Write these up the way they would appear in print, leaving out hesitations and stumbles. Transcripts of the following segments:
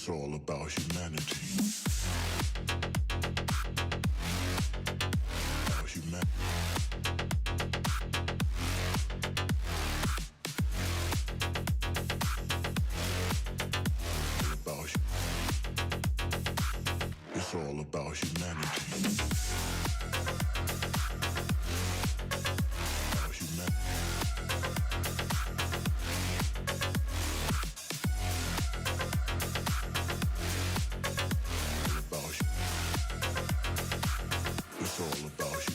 It's all about humanity. About humanity. It's all about humanity. About humanity. It's all about humanity.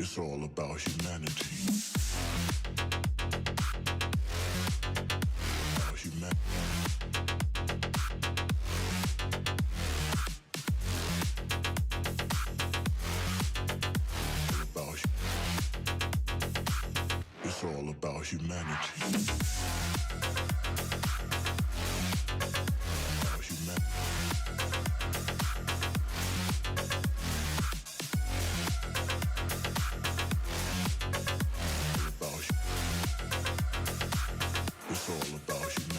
It's all about humanity. About humanity. It's all about humanity. About humanity. It's all about humanity.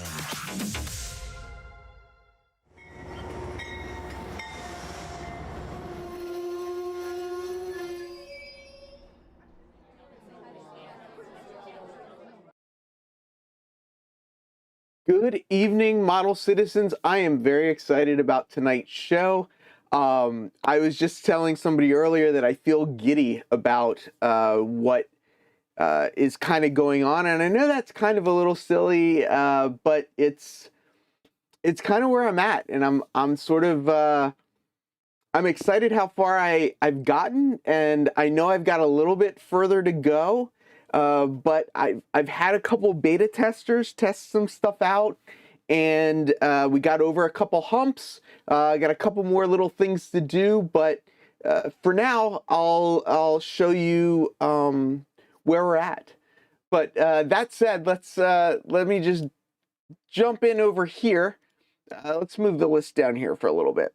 Good evening, model citizens. I am very excited about tonight's show. I was just telling somebody earlier that I feel giddy about what is kind of going on, and I know that's kind of a little silly, but it's kind of where I'm at, and I'm sort of I'm excited how far I've gotten, and I know I've got a little bit further to go. But I've had a couple beta testers test some stuff out, and we got over a couple humps. I got a couple more little things to do, but for now, I'll show you where we're at. But that said, let me just jump in over here. Let's move the list down here for a little bit.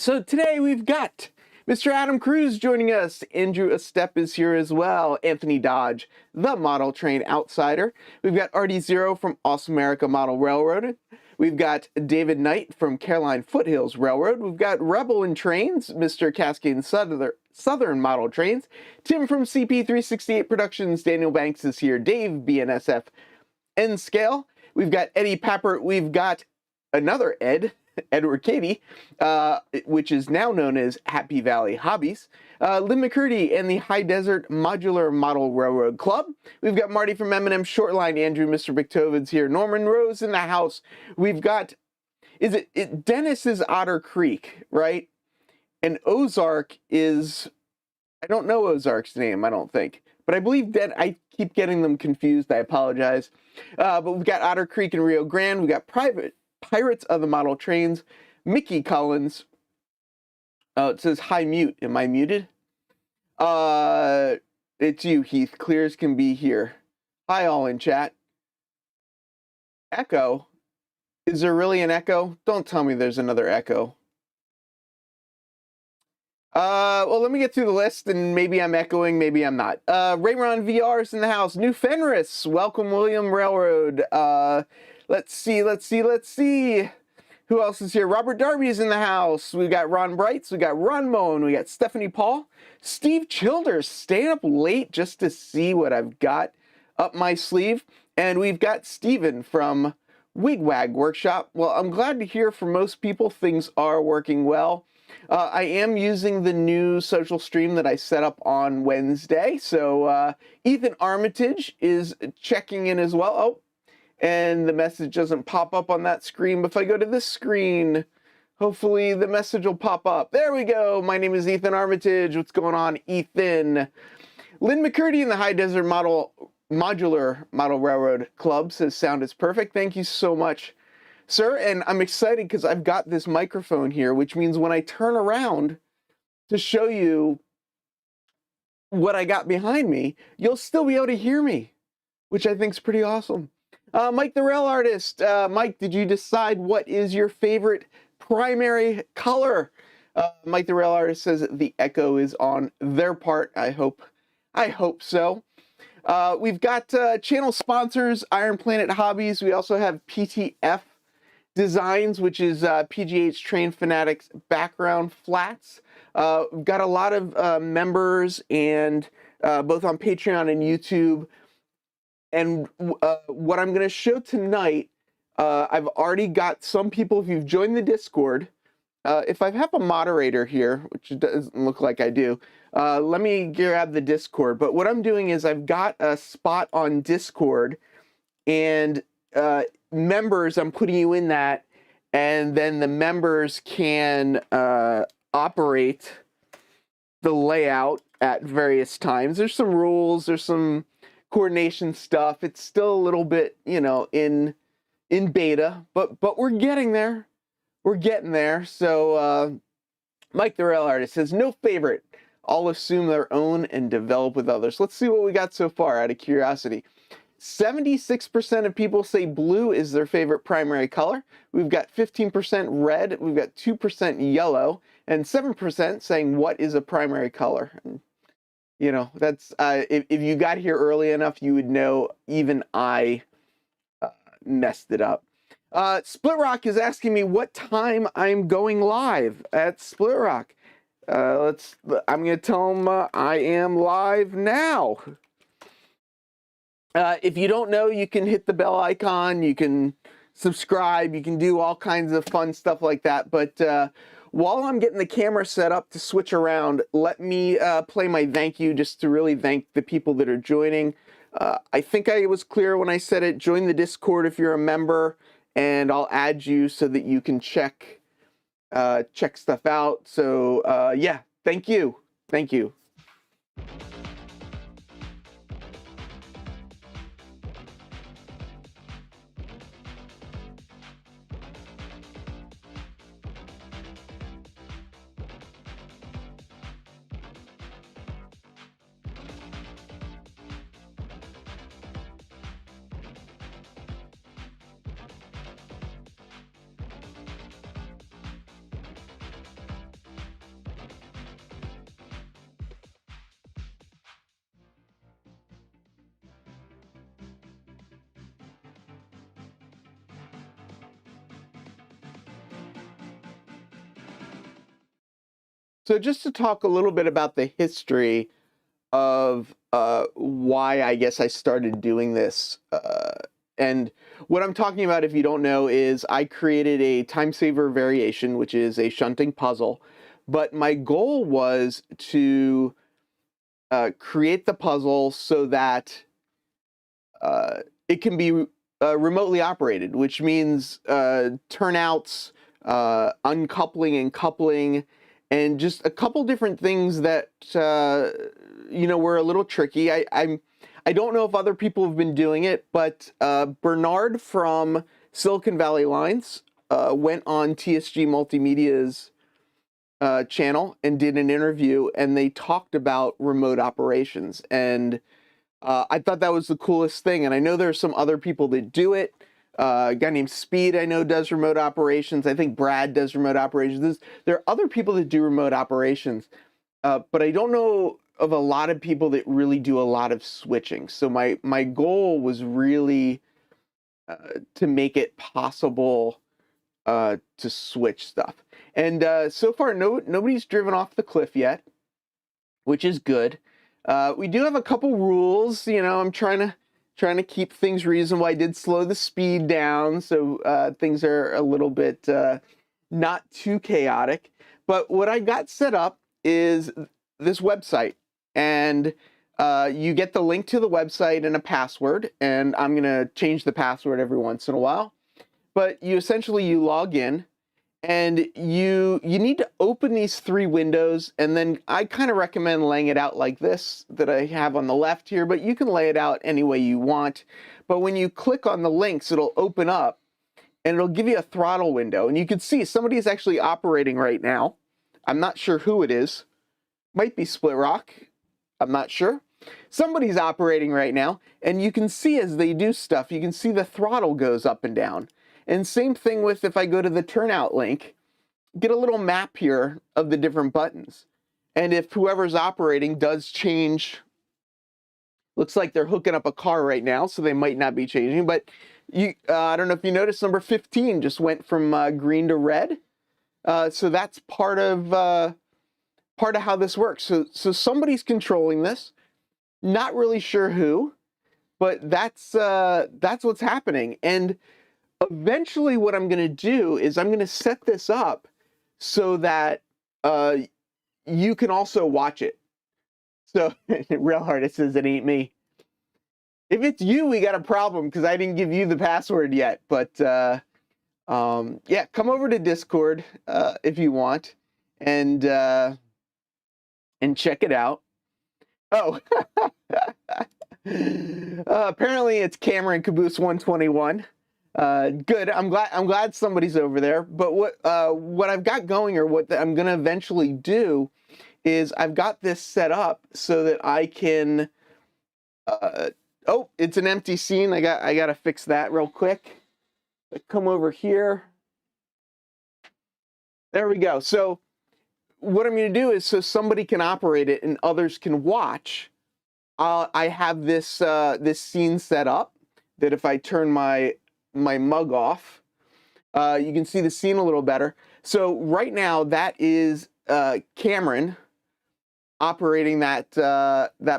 So today we've got Mr. Adam Cruz joining us. Andrew Estep is here as well. Anthony Dodge, the Model Train Outsider. We've got RD Zero from Awesome America Model Railroad. We've got David Knight from Caroline Foothills Railroad. We've got Rebel in Trains, Mr. Cascade Southern Model Trains. Tim from CP368 Productions. Daniel Banks is here. Dave, BNSF N-Scale. We've got Eddie Pappert. We've got another Ed, Edward Cady, which is now known as Happy Valley Hobbies, Lynn McCurdy and the High Desert Modular Model Railroad Club. We've got Marty from M&M Shortline, Andrew, Mr. McTovid's here, Norman Rose in the house. We've got, Dennis is Otter Creek, right? And Ozark is, I don't know Ozark's name, I don't think. But I believe that I keep getting them confused, I apologize. But we've got Otter Creek and Rio Grande. We've got Pirates of the Model Trains, Mickey Collins. Oh, it says hi mute. Am I muted? It's you, Heath. Clear as can be here. Hi, all in chat. Echo? Is there really an echo? Don't tell me there's another echo. Well, let me get through the list, and maybe I'm echoing, maybe I'm not. Rayron VR's in the house. New Fenris. Welcome, William Railroad. Let's see. Who else is here? Robert Darby's in the house. We got Ron Brights. We got Ron Moen. We got Stephanie Paul. Steve Childers staying up late just to see what I've got up my sleeve. And we've got Steven from Wigwag Workshop. Well, I'm glad to hear for most people things are working well. I am using the new social stream that I set up on Wednesday. So Ethan Armitage is checking in as well. Oh, and the message doesn't pop up on that screen. But if I go to this screen, hopefully the message will pop up. There we go. My name is Ethan Armitage. What's going on, Ethan? Lynn McCurdy in the High Desert Modular Model Railroad Club says sound is perfect. Thank you so much, sir. And I'm excited because I've got this microphone here, which means when I turn around to show you what I got behind me, you'll still be able to hear me, which I think is pretty awesome. Mike the Rail Artist. Mike, did you decide what is your favorite primary color? Mike the Rail Artist says the echo is on their part. I hope so. We've got channel sponsors, Iron Planet Hobbies. We also have PTF Designs, which is PGH Train Fanatics background flats. We've got a lot of members, and both on Patreon and YouTube. And what I'm going to show tonight, I've already got some people, if you've joined the Discord, if I have a moderator here, which it doesn't look like I do, let me grab the Discord. But what I'm doing is I've got a spot on Discord, and members, I'm putting you in that, and then the members can operate the layout at various times. There's some rules, there's some coordination stuff. It's still a little bit, in beta, but we're getting there. We're getting there. So Mike the Rail Artist says, no favorite. All assume their own and develop with others. Let's see what we got so far out of curiosity. 76% of people say blue is their favorite primary color. We've got 15% red. We've got 2% yellow, and 7% saying what is a primary color. And, that's if you got here early enough, you would know even I messed it up. Split Rock is asking me what time I'm going live at Split Rock. I'm going to tell him I am live now. If you don't know, you can hit the bell icon, you can subscribe, you can do all kinds of fun stuff like that. But while I'm getting the camera set up to switch around, let me play my thank you just to really thank the people that are joining. I think I was clear when I said it. Join the Discord if you're a member, and I'll add you so that you can check stuff out. So yeah, thank you. Thank you. So just to talk a little bit about the history of why I guess I started doing this. And what I'm talking about, if you don't know, is I created a time saver variation, which is a shunting puzzle. But my goal was to create the puzzle so that it can be remotely operated, which means turnouts, uncoupling and coupling, and just a couple different things that were a little tricky. I don't know if other people have been doing it, but Bernard from Silicon Valley Lines went on TSG Multimedia's channel and did an interview, and they talked about remote operations, and I thought that was the coolest thing. And I know there are some other people that do it. A guy named Speed, I know, does remote operations. I think Brad does remote operations. There are other people that do remote operations, but I don't know of a lot of people that really do a lot of switching. So my goal was really to make it possible to switch stuff. And so far, nobody's driven off the cliff yet, which is good. We do have a couple rules. I'm trying to keep things reasonable. I did slow the speed down, so things are a little bit not too chaotic. But what I got set up is this website, and you get the link to the website and a password, and I'm gonna change the password every once in a while. But you essentially log in, and you need to open these 3 windows, and then I kind of recommend laying it out like this that I have on the left here, but you can lay it out any way you want. But when you click on the links, it'll open up and it'll give you a throttle window, and you can see somebody is actually operating right now. I'm not sure who it is. Might be Split Rock. I'm not sure. Somebody's operating right now, and you can see as they do stuff, you can see the throttle goes up and down. And same thing with if I go to the turnout link, get a little map here of the different buttons. And if whoever's operating does change, looks like they're hooking up a car right now, so they might not be changing. But you, I don't know if you noticed, number 15 just went from green to red. So that's part of how this works. So somebody's controlling this. Not really sure who, but that's what's happening. And eventually what I'm going to do is I'm going to set this up so that you can also watch it. So real hard, it says it ain't me. If it's you, we got a problem because I didn't give you the password yet. But yeah, come over to Discord if you want and check it out. Oh, apparently it's Cameron Caboose 121. Good. I'm glad somebody's over there. But what I've got going, or what I'm gonna eventually do, is I've got this set up so that I can. Oh, it's an empty scene. I gotta fix that real quick. Come over here. There we go. So what I'm going to do is so somebody can operate it and others can watch. I have this this scene set up that if I turn my mug off, you can see the scene a little better. So right now that is Cameron operating that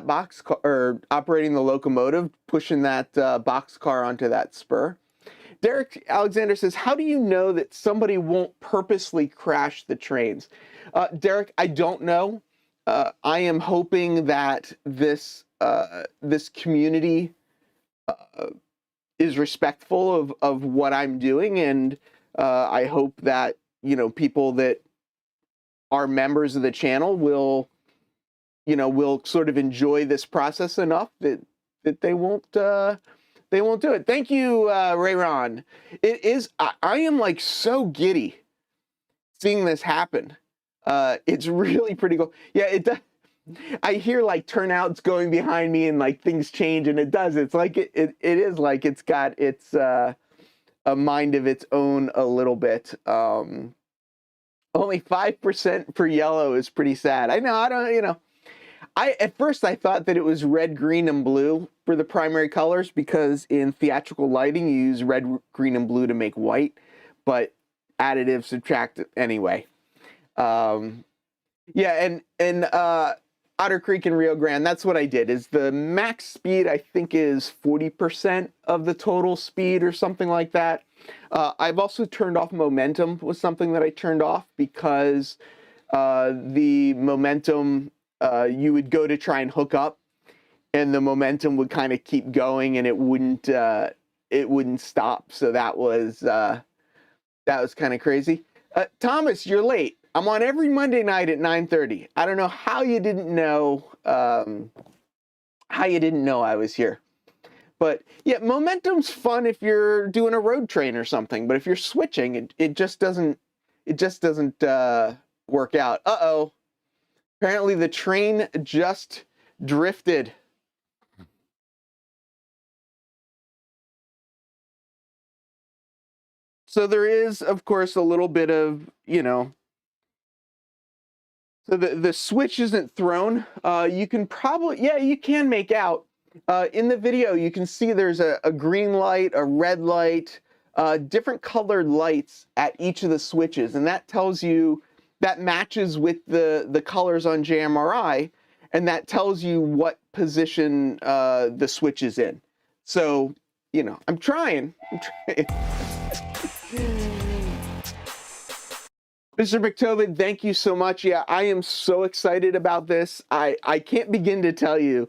box car, or operating the locomotive, pushing that box car onto that spur. Derek Alexander says, how do you know that somebody won't purposely crash the trains? Derek, I don't know. I am hoping that this community is respectful of what I'm doing, and I hope that, you know, people that are members of the channel will, you know, will sort of enjoy this process enough that they won't do it. Thank you, Rayron. It is, I am like so giddy seeing this happen. It's really pretty cool. Yeah, it does. I hear like turnouts going behind me and like things change, and it does. It's like it is like it's got its a mind of its own a little bit. Only 5% for yellow is pretty sad. I know, I don't, you know. At first I thought that it was red, green, and blue for the primary colors, because in theatrical lighting you use red, green, and blue to make white, but additive, subtract anyway. Yeah, and Otter Creek and Rio Grande, that's what I did. Is the max speed, I think, is 40% of the total speed or something like that. I've also turned off momentum, was something that I turned off, because the momentum, you would go to try and hook up, and the momentum would kind of keep going, and it wouldn't stop. So that was kind of crazy. Thomas, you're late. I'm on every Monday night at 9:30. I don't know how you didn't know. How you didn't know I was here. But yeah, momentum's fun if you're doing a road train or something. But if you're switching, it just doesn't. It just doesn't work out. Uh-oh. Apparently the train just drifted. So there is, of course, a little bit of, you know, so the switch isn't thrown. You can probably, yeah, you can make out. In the video, you can see there's a green light, a red light, different colored lights at each of the switches. And that tells you, that matches with the colors on JMRI, and that tells you what position the switch is in. So, you know, I'm trying. Mr. McTovid, thank you so much. Yeah, I am so excited about this. I can't begin to tell you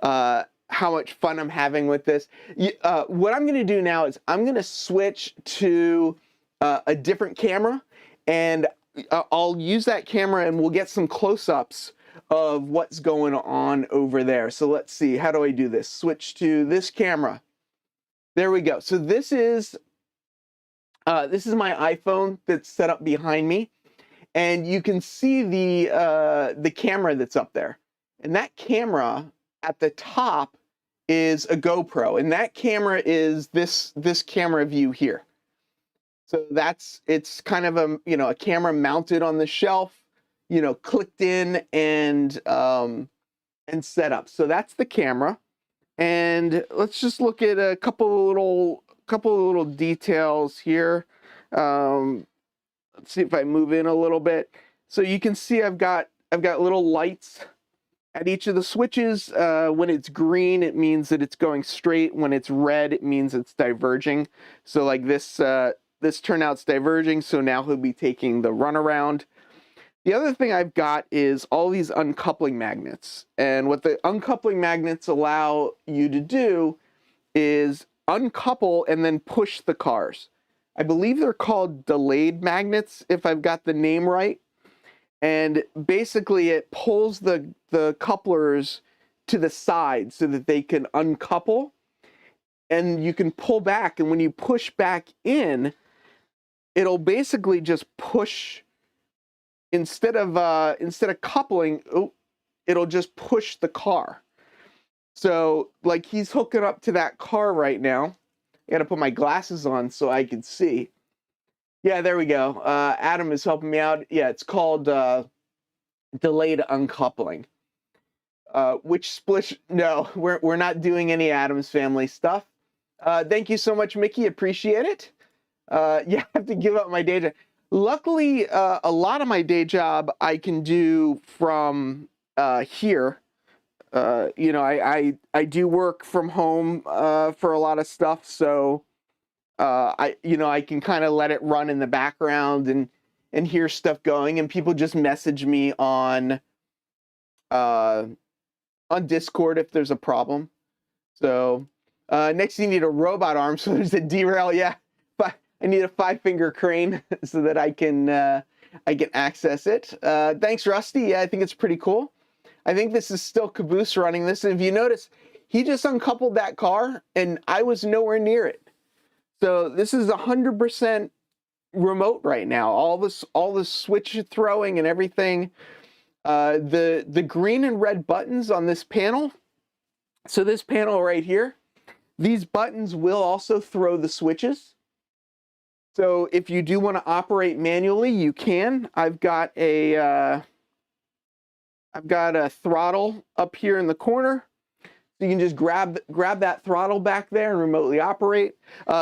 how much fun I'm having with this. What I'm going to do now is I'm going to switch to a different camera, and I'll use that camera and we'll get some close-ups of what's going on over there. So let's see, how do I do this? Switch to this camera. There we go. So this is my iPhone that's set up behind me, and you can see the camera that's up there. And that camera at the top is a GoPro, and that camera is this camera view here. So it's kind of a camera mounted on the shelf, clicked in and set up. So that's the camera. And let's just look at a couple of little details here. Let's see if I move in a little bit. So you can see I've got little lights at each of the switches. When it's green, it means that it's going straight. When it's red, it means it's diverging. So like this turnout's diverging, so now he'll be taking the runaround. The other thing I've got is all these uncoupling magnets. And what the uncoupling magnets allow you to do is uncouple and then push the cars. I believe they're called delayed magnets, if I've got the name right. And basically it pulls the couplers to the side so that they can uncouple. And you can pull back, and when you push back in, it'll basically just push. Instead of coupling, it'll just push the car. So like he's hooking up to that car right now. I gotta put my glasses on so I can see. Yeah, there we go. Adam is helping me out. Yeah, it's called delayed uncoupling. Which split? No, we're not doing any Addams Family stuff. Thank you so much, Mickey. Appreciate it. Yeah, I have to give up my day job. Luckily, a lot of my day job I can do from here. I do work from home for a lot of stuff, so I can kind of let it run in the background and hear stuff going, and people just message me on Discord if there's a problem. So next you need a robot arm, so there's a derail. Yeah, but I need a 5-finger crane so that I can access it. Thanks, Rusty. Yeah, I think it's pretty cool. I think this is still Caboose running this. And if you notice, he just uncoupled that car, and I was nowhere near it. So this is 100% remote right now. All this switch throwing and everything. The green and red buttons on this panel. So this panel right here, these buttons will also throw the switches. So if you do want to operate manually, you can. I've got a throttle up here in the corner. So you can just grab that throttle back there and remotely operate.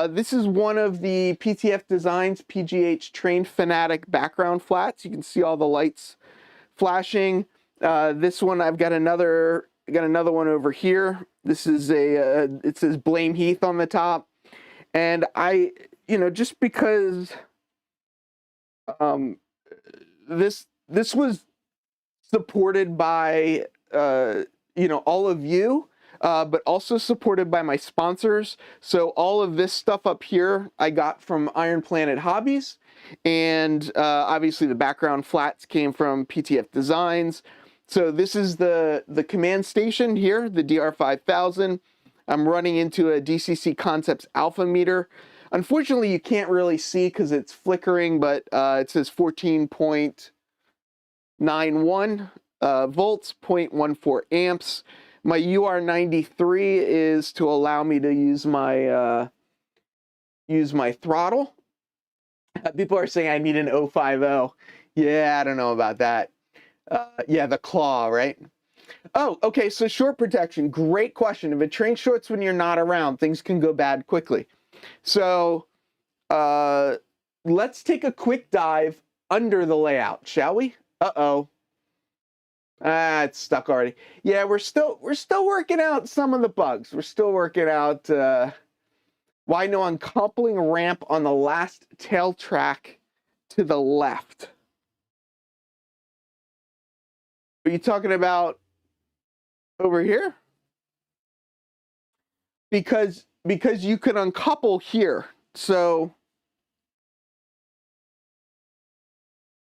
This is one of the PTF Designs PGH Train Fanatic background flats. You can see all the lights flashing. This one, I've got another one over here. This is it says Blame Heath on the top. And just because this was supported by all of you, but also supported by my sponsors. So all of this stuff up here I got from Iron Planet Hobbies, and obviously the background flats came from PTF Designs. So this is the command station here, the DR5000. I'm running into a DCC Concepts alpha meter. Unfortunately, you can't really see because it's flickering, but it says 14.91 volts, 0.14 amps. My UR93 is to allow me to use my throttle. People are saying I need an 050. Yeah, I don't know about that. Yeah, the claw, right? Oh, okay, so short protection, great question. If a train shorts when you're not around, things can go bad quickly. So let's take a quick dive under the layout, shall we? Uh-oh. It's stuck already. Yeah, we're still working out some of the bugs. We're still working out why no uncoupling ramp on the last tail track to the left. Are you talking about over here? Because you can uncouple here. So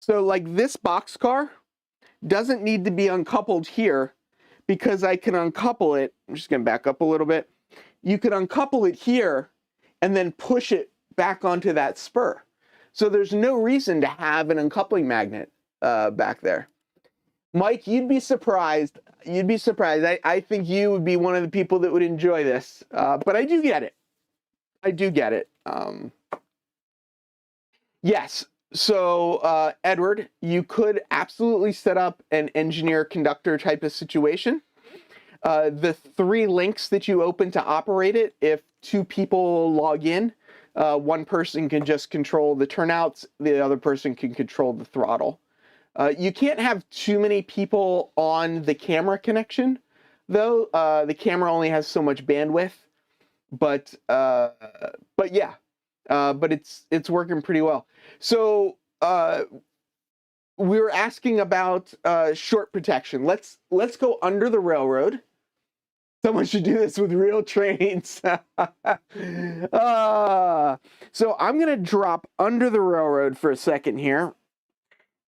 like this boxcar doesn't need to be uncoupled here because I can uncouple it. I'm just going to back up a little bit. You can uncouple it here and then push it back onto that spur. So there's no reason to have an uncoupling magnet back there. Mike, you'd be surprised. You'd be surprised. I think you would be one of the people that would enjoy this. But I do get it. I do get it. Yes. So, Edward, you could absolutely set up an engineer conductor type of situation. The 3 links that you open to operate it, if 2 people log in, one person can just control the turnouts, the other person can control the throttle. You can't have too many people on the camera connection, though. The camera only has so much bandwidth, but yeah, but it's working pretty well. So we were asking about short protection. Let's go under the railroad. Someone should do this with real trains. So I'm going to drop under the railroad for a second here.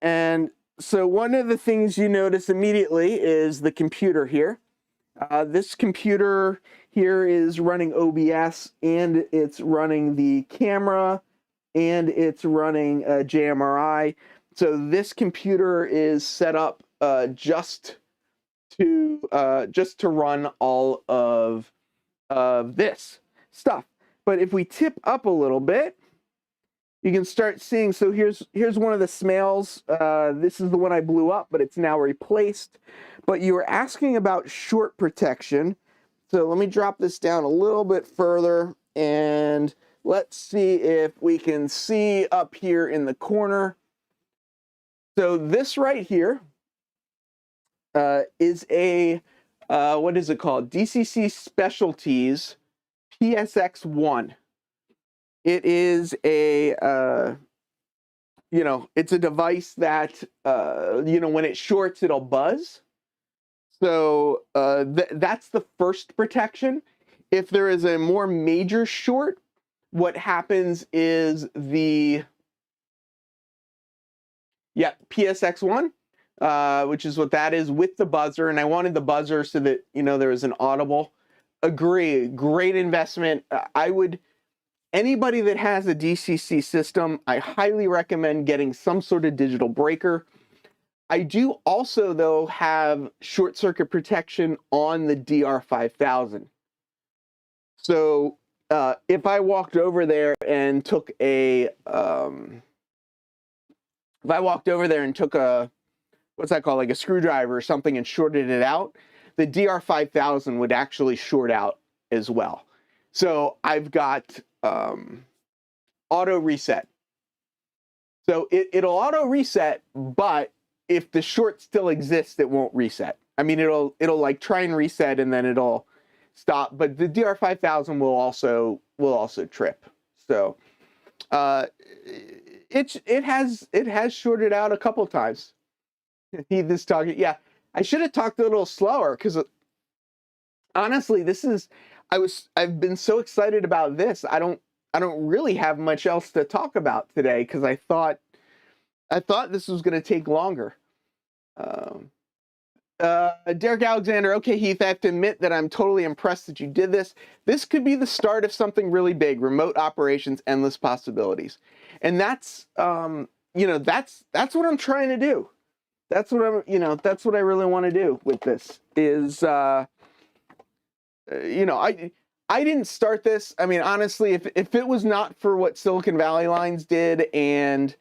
And so one of the things you notice immediately is the computer here. This computer here is running OBS, and it's running the camera, and it's running JMRI. So this computer is set up just to run all of this stuff. But if we tip up a little bit, you can start seeing. So here's one of the Smails. This is the one I blew up, but it's now replaced. But you were asking about short protection. So let me drop this down a little bit further, and let's see if we can see up here in the corner. So this right here is a, what is it called? DCC Specialties PSX1. It is a, it's a device that, when it shorts, it'll buzz. So that's the first protection. If there is a more major short, what happens is PSX1, which is what that is with the buzzer. And I wanted the buzzer so that, there was an audible. Agree. Great investment. Anybody that has a DCC system, I highly recommend getting some sort of digital breaker. I do also, though, have short circuit protection on the DR5000. So if I walked over there and took a, what's that called, like a screwdriver or something, and shorted it out, the DR5000 would actually short out as well. So I've got auto reset. So it'll auto reset, but if the short still exists, it won't reset. I mean, it'll like try and reset and then it'll stop. But the DR5000 will also trip. So it has shorted out a couple times. This talking, yeah. I should have talked a little slower because honestly, I've been so excited about this. I don't really have much else to talk about today because I thought this was going to take longer. Derek Alexander, okay, Heath, I have to admit that I'm totally impressed that you did this. This could be the start of something really big. Remote operations, endless possibilities. And that's what I'm trying to do. That's what I really want to do with this is, I didn't start this. I mean, honestly, if it was not for what Silicon Valley Lines did and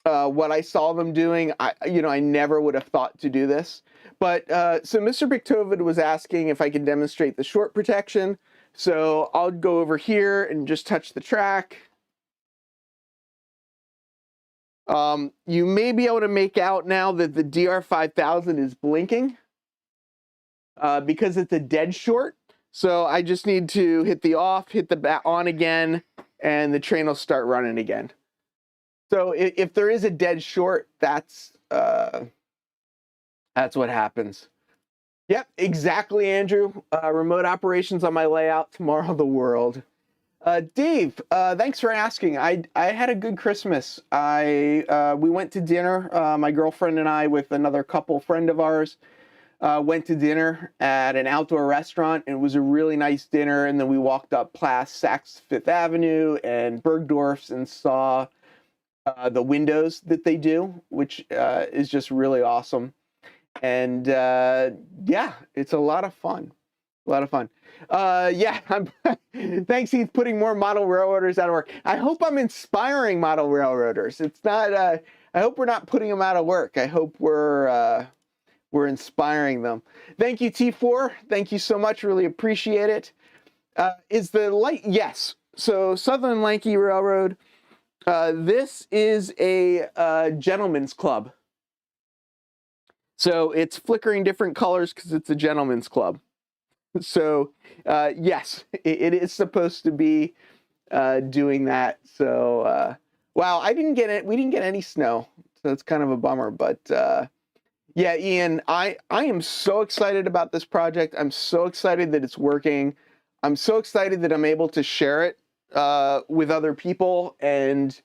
what I saw them doing, I never would have thought to do this. But so Mr. Bictovid was asking if I could demonstrate the short protection. So I'll go over here and just touch the track. You may be able to make out now that the DR5000 is blinking because it's a dead short. So I just need to hit the off, hit the on again, and the train will start running again. So if there is a dead short, that's That's what happens. Yep, exactly, Andrew. Remote operations on my layout tomorrow, the world. Dave, thanks for asking. I had a good Christmas. We went to dinner. My girlfriend and I, with another couple friend of ours, went to dinner at an outdoor restaurant. And it was a really nice dinner. And then we walked up past Saks Fifth Avenue and Bergdorf's and saw the windows that they do, which is just really awesome. And yeah, it's a lot of fun. A lot of fun. Yeah, thanks, Heath, putting more model railroaders out of work. I hope I'm inspiring model railroaders. It's not, I hope we're not putting them out of work. I hope we're inspiring them. Thank you, T4. Thank you so much. Really appreciate it. Is the light? Yes. So Southern Lanky Railroad. This is a gentleman's club. So it's flickering different colors because it's a gentleman's club. So yes, it is supposed to be doing that. So wow, we didn't get any snow, so it's kind of a bummer. But yeah, Ian, I am so excited about this project. I'm so excited that it's working. I'm so excited that I'm able to share it with other people. And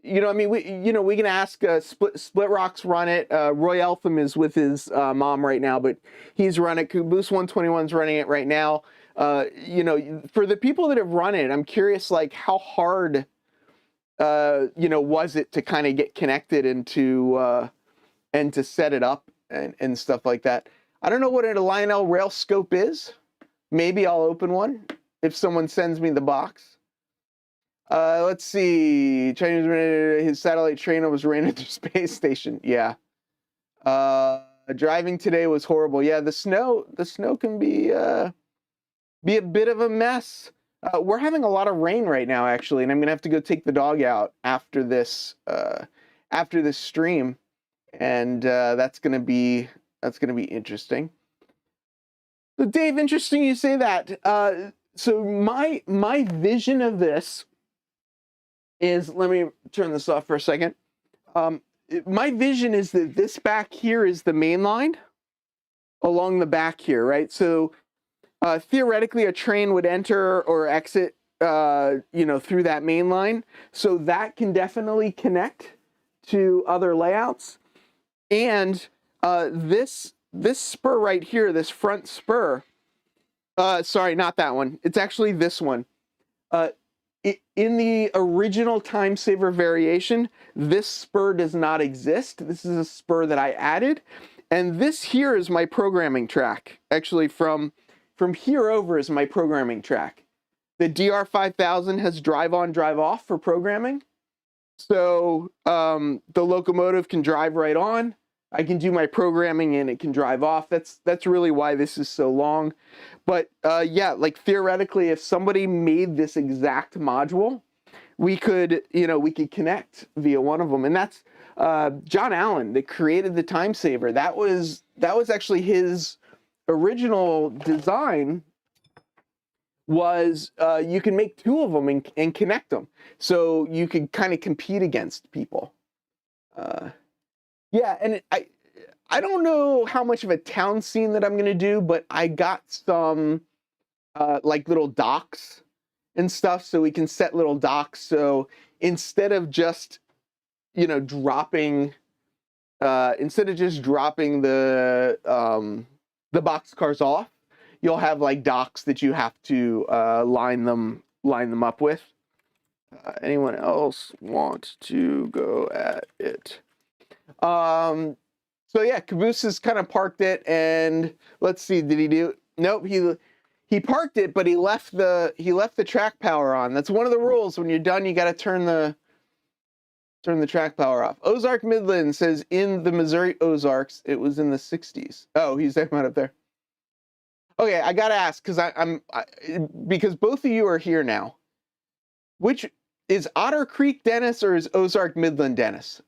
you know, I mean, we can ask Split Rock's run it. Roy Eltham is with his mom right now, but he's run it. Caboose 121's running it right now. You know, for the people that have run it, I'm curious, like, how hard, you know, was it to kind of get connected and to set it up and stuff like that. I don't know what a Lionel rail scope is. Maybe I'll open one if someone sends me the box. Let's see. Chinese, his satellite trainer was ran into space station. Yeah. Driving today was horrible. Yeah, the snow can be a bit of a mess. We're having a lot of rain right now, actually, and I'm gonna have to go take the dog out after this stream, and that's gonna be interesting. So, Dave, interesting you say that. So my vision of this is, let me turn this off for a second. My vision is that this back here is the main line along the back here, right? So theoretically, a train would enter or exit, you know, through that main line. So that can definitely connect to other layouts. And this spur right here, this front spur, sorry, not that one. It's actually this one. In the original time saver variation, this spur does not exist. This is a spur that I added. And this here is my programming track. Actually, from here over is my programming track. The DR5000 has drive on, drive off for programming. So the locomotive can drive right on. I can do my programming and it can drive off. That's really why this is so long. But yeah, like theoretically, if somebody made this exact module, we could connect via one of them. And that's John Allen that created the time saver. That was actually his original design. Was you can make two of them and connect them, so you could kind of compete against people. Yeah, and I don't know how much of a town scene that I'm going to do, but I got some like little docks and stuff, so we can set little docks. So instead of just, you know, dropping the boxcars off, you'll have like docks that you have to line them up with. Anyone else want to go at it? So yeah, Caboose has kind of parked it, and let's see, did he do? Nope, he parked it, but he left the track power on. That's one of the rules. When you're done, you got to turn the track power off. Ozark Midland says in the Missouri Ozarks, it was in the 60s. Oh, he's talking about up there. Okay, I gotta ask because both of you are here now. Which is Otter Creek Dennis or is Ozark Midland Dennis?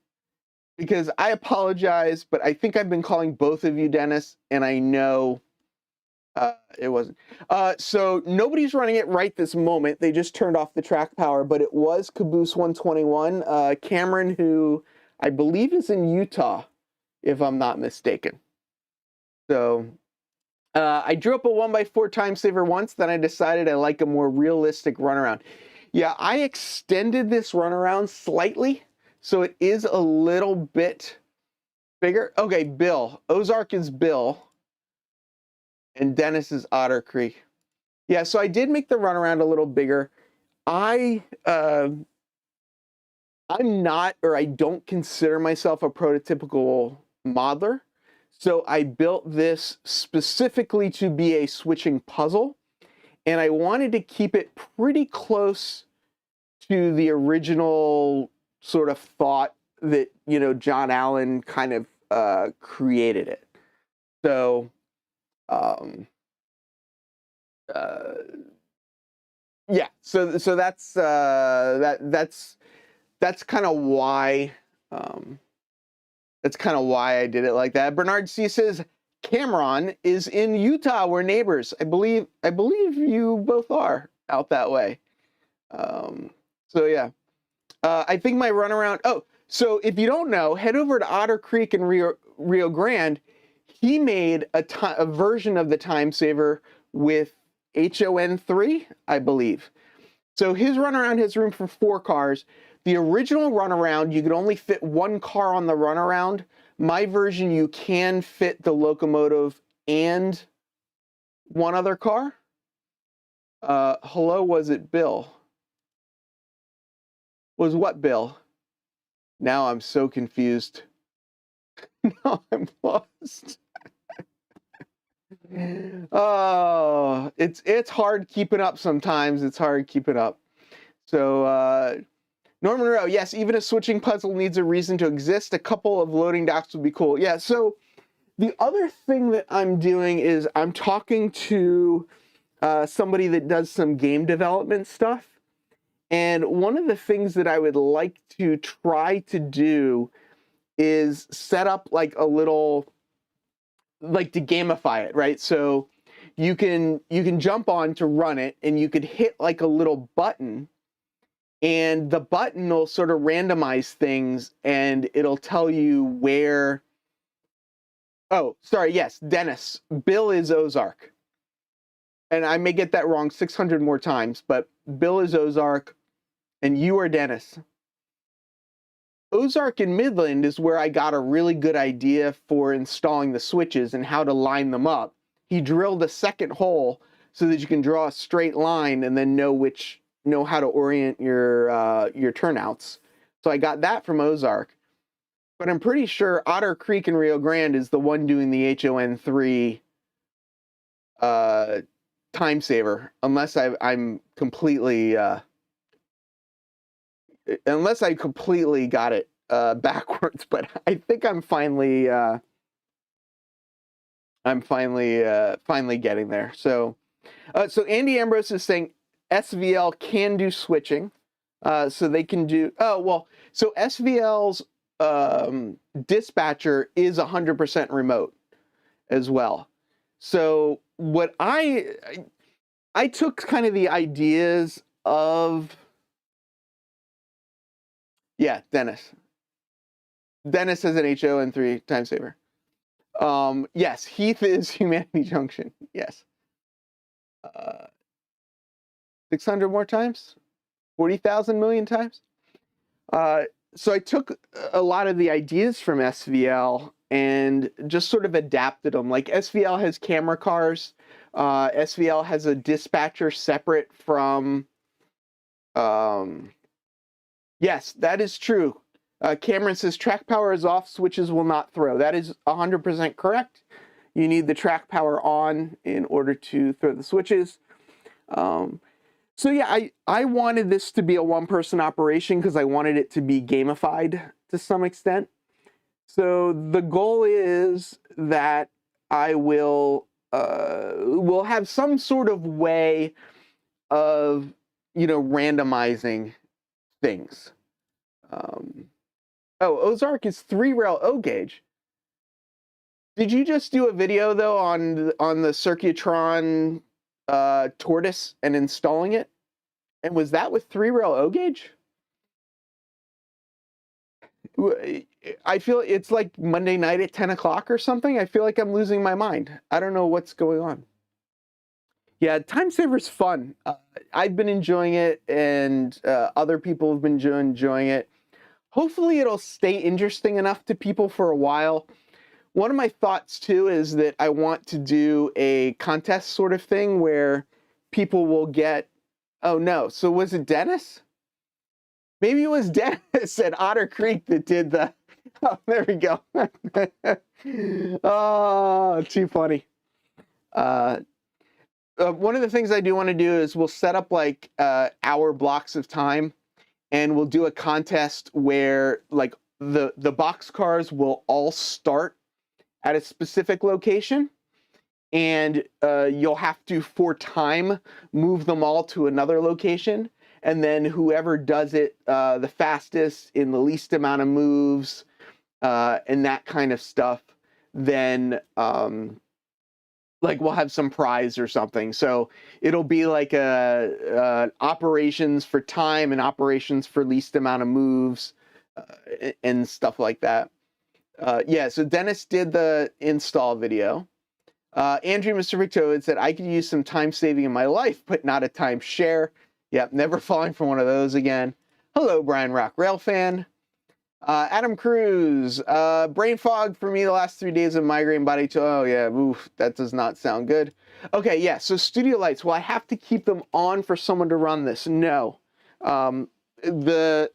Because I apologize, but I think I've been calling both of you Dennis, and I know it wasn't. So nobody's running it right this moment. They just turned off the track power, but it was Caboose 121. Cameron, who I believe is in Utah, if I'm not mistaken. So I drew up a 1x4 time saver once, then I decided I like a more realistic runaround. Yeah, I extended this runaround slightly, so it is a little bit bigger. Okay, Bill. Ozark is Bill, and Dennis is Otter Creek. Yeah, so I did make the runaround a little bigger. I'm not, or I don't consider myself a prototypical modeler. So I built this specifically to be a switching puzzle, and I wanted to keep it pretty close to the original sort of thought that, you know, John Allen kind of created it. So, yeah. So that's that's kind of why I did it like that. Bernard C says Cameron is in Utah. We're neighbors. I believe you both are out that way. So yeah, I think my runaround. Oh, so if you don't know, head over to Otter Creek in Rio Grande. He made a version of the time saver with HON3, I believe. So his runaround has room for 4 cars. The original runaround, you could only fit 1 car on the runaround. My version, you can fit the locomotive and 1 other car. Hello, was it Bill? Was what Bill? Now I'm so confused. Now I'm lost. Oh, it's hard keeping up sometimes. It's hard keeping up. So, Norman Rowe, yes, even a switching puzzle needs a reason to exist. A couple of loading docks would be cool. Yeah, so the other thing that I'm doing is I'm talking to somebody that does some game development stuff. And one of the things that I would like to try to do is set up like a little, like to gamify it, right? So you can jump on to run it, and you could hit like a little button, and the button will sort of randomize things, and it'll tell you where. Oh, sorry, yes, Dennis. Bill is Ozark. And I may get that wrong 600 more times, but Bill is Ozark, and you are Dennis. Ozark in Midland is where I got a really good idea for installing the switches and how to line them up. He drilled a second hole so that you can draw a straight line and then know how to orient your turnouts. So I got that from Ozark. But I'm pretty sure Otter Creek in Rio Grande is the one doing the HON3 time saver, unless I'm completely unless I completely got it backwards. But I think I'm finally getting there. So so Andy Ambrose is saying SVL can do switching, so they can do. Oh well, so SVL's dispatcher is 100% remote as well. So what I took kind of the ideas of. Yeah, Dennis. Dennis has an HON3 time saver. Yes, Heath is Humanity Junction. Yes. 600 more times? 40,000 million times? So I took a lot of the ideas from SVL and just sort of adapted them. Like SVL has camera cars. SVL has a dispatcher separate from. Yes, that is true. Cameron says track power is off, switches will not throw. That is 100% correct. You need the track power on in order to throw the switches. So yeah, I wanted this to be a one-person operation because I wanted it to be gamified to some extent. So the goal is that I will have some sort of way of, randomizing things. Ozark is 3-rail O gauge. Did you just do a video though on the Circuitron tortoise and installing it? And was that with 3-rail O gauge? I feel it's like Monday night at 10 o'clock or something. I feel like I'm losing my mind. I don't know what's going on. Yeah, Time Saver's fun. I've been enjoying it, and other people have been enjoying it. Hopefully, it'll stay interesting enough to people for a while. One of my thoughts, too, is that I want to do a contest sort of thing where people will get... Oh, no. So was it Dennis? Maybe it was Dennis at Otter Creek that did the... Oh, there we go. Oh, too funny. One of the things I do want to do is we'll set up like hour blocks of time, and we'll do a contest where like the boxcars will all start at a specific location, and you'll have to, for time, move them all to another location, and then whoever does it the fastest in the least amount of moves and that kind of stuff, then like we'll have some prize or something. So it'll be like operations for time and operations for least amount of moves and stuff like that. Yeah, so Dennis did the install video. Andrew Mr. Victor said, I could use some time saving in my life, but not a time share. Yep, never falling for one of those again. Hello, Brian Rock Rail fan. Adam Cruz, brain fog for me the last 3 days of migraine body. Oh yeah, oof, that does not sound good. Okay, yeah, so studio lights, will I have to keep them on for someone to run this? No. The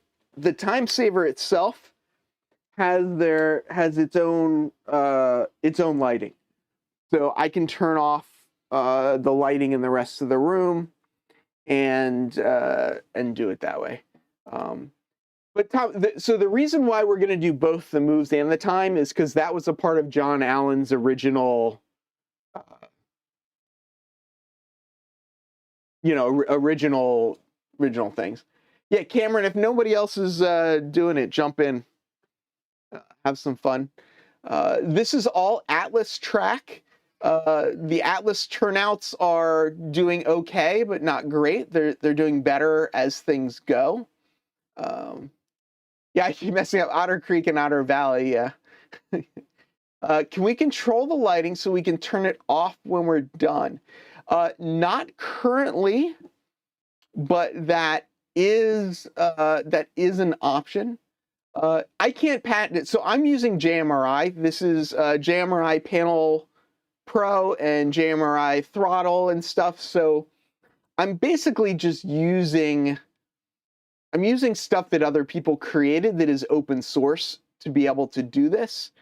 time saver itself has its own lighting. So I can turn off the lighting in the rest of the room and do it that way. But Tom, so the reason why we're going to do both the moves and the time is because that was a part of John Allen's original, original things. Yeah, Cameron, if nobody else is doing it, jump in, have some fun. This is all Atlas track. The Atlas turnouts are doing okay, but not great. They're doing better as things go. Yeah, I keep messing up Otter Creek and Otter Valley, yeah. Can we control the lighting so we can turn it off when we're done? Not currently, but that is an option. I can't patent it. So I'm using JMRI. This is JMRI Panel Pro and JMRI Throttle and stuff. So I'm basically just using stuff that other people created that is open source to be able to do this.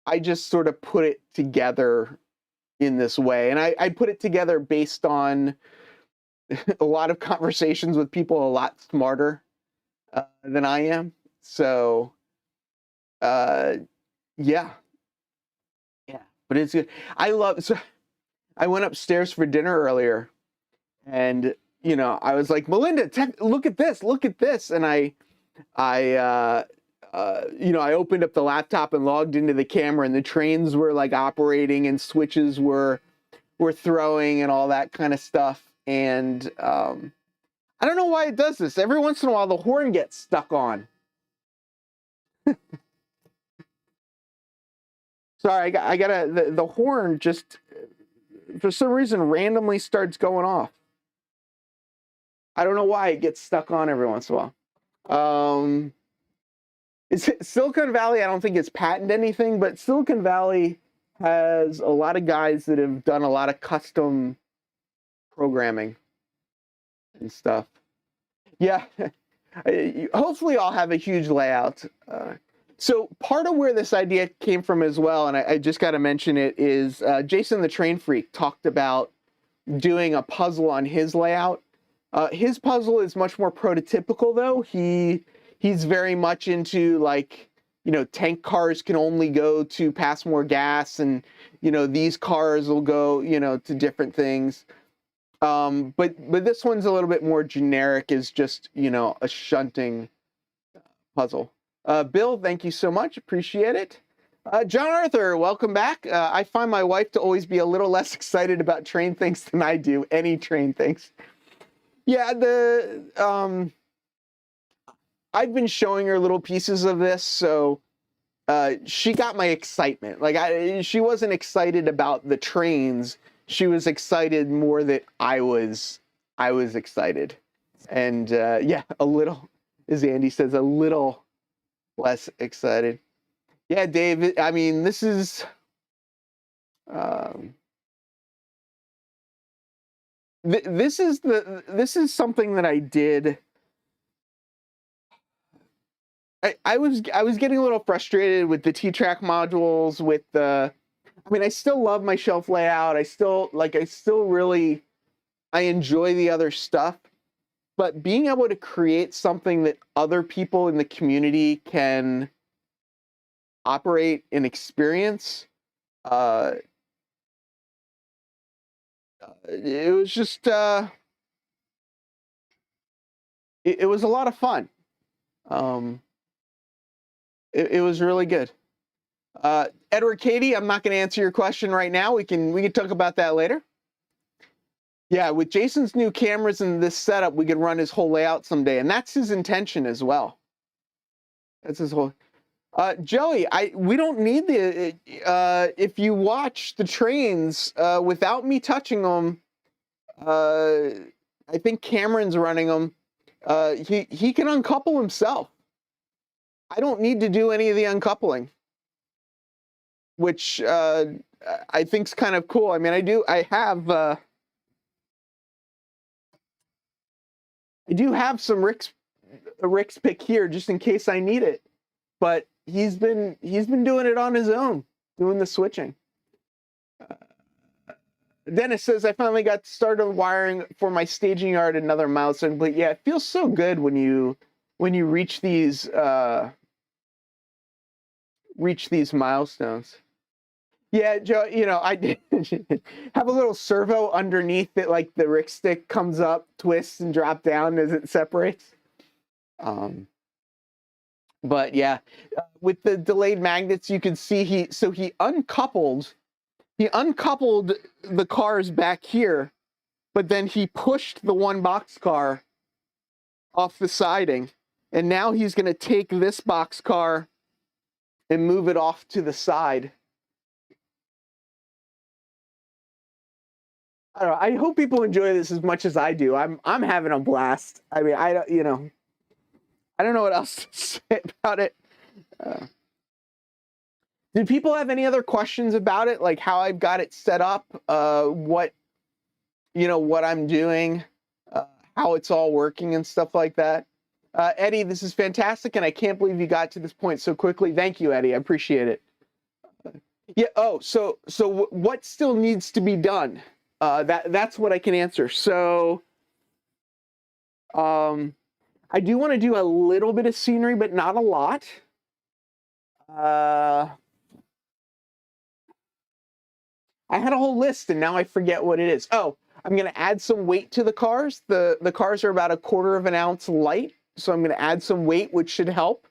I just sort of put it together in this way. And I put it together based on a lot of conversations with people a lot smarter than I am. So, yeah. Yeah, but it's good. So I went upstairs for dinner earlier, and I was like, Melinda, look at this, and I opened up the laptop and logged into the camera, and the trains were like operating, and switches were throwing, and all that kind of stuff. And I don't know why it does this. Every once in a while, the horn gets stuck on. Sorry, the horn just for some reason randomly starts going off. I don't know why it gets stuck on every once in a while. Silicon Valley, I don't think it's patented anything, but Silicon Valley has a lot of guys that have done a lot of custom programming and stuff. Yeah, hopefully I'll have a huge layout. So part of where this idea came from as well, and I just got to mention it, is Jason the Train Freak talked about doing a puzzle on his layout. His puzzle is much more prototypical, though. He's very much into, like, tank cars can only go to pass more gas, and these cars will go to different things. But this one's a little bit more generic, is just a shunting puzzle. Bill, thank you so much, appreciate it. John Arthur, welcome back. I find my wife to always be a little less excited about train things than I do, any train things. Yeah, I've been showing her little pieces of this, so she got my excitement. Like she wasn't excited about the trains. She was excited more that I was excited. And yeah, a little, as Andy says, a little less excited. Yeah, Dave, I mean, this is this is something that I did. I was getting a little frustrated with the t-trak modules, with the, I mean, I still love my shelf layout. I still really, I enjoy the other stuff, but being able to create something that other people in the community can operate and experience, it was just, it was a lot of fun. It was really good. Edward Katie, I'm not going to answer your question right now. We can talk about that later. Yeah, with Jason's new cameras and this setup, we could run his whole layout someday, and that's his intention as well. That's his whole. Joey, we don't need the. If you watch the trains without me touching them, I think Cameron's running them. He can uncouple himself. I don't need to do any of the uncoupling, which I think's kind of cool. I mean, I do have some Rick's pick here just in case I need it, but he's been doing it on his own, doing the switching. Dennis says, I finally got started wiring for my staging yard, another milestone. But yeah, it feels so good when you reach these milestones. Yeah, Joe, you know, I did have a little servo underneath it, like the Rick stick comes up, twists, and drop down as it separates. But yeah, with the delayed magnets, you can see he uncoupled the cars back here, but then he pushed the one box car off the siding, and now he's going to take this box car and move it off to the side. I don't know. I hope people enjoy this as much as I do. I'm having a blast. I mean, I don't know what else to say about it. Did people have any other questions about it, like how I've got it set up, what I'm doing, how it's all working and stuff like that? Eddie, this is fantastic, and I can't believe you got to this point so quickly. Thank you, Eddie. I appreciate it. Yeah. Oh, so what still needs to be done? That's what I can answer. So, I do want to do a little bit of scenery, but not a lot. I had a whole list, and now I forget what it is. Oh, I'm going to add some weight to the cars. The cars are about 1/4 of an ounce light, so I'm going to add some weight, which should help.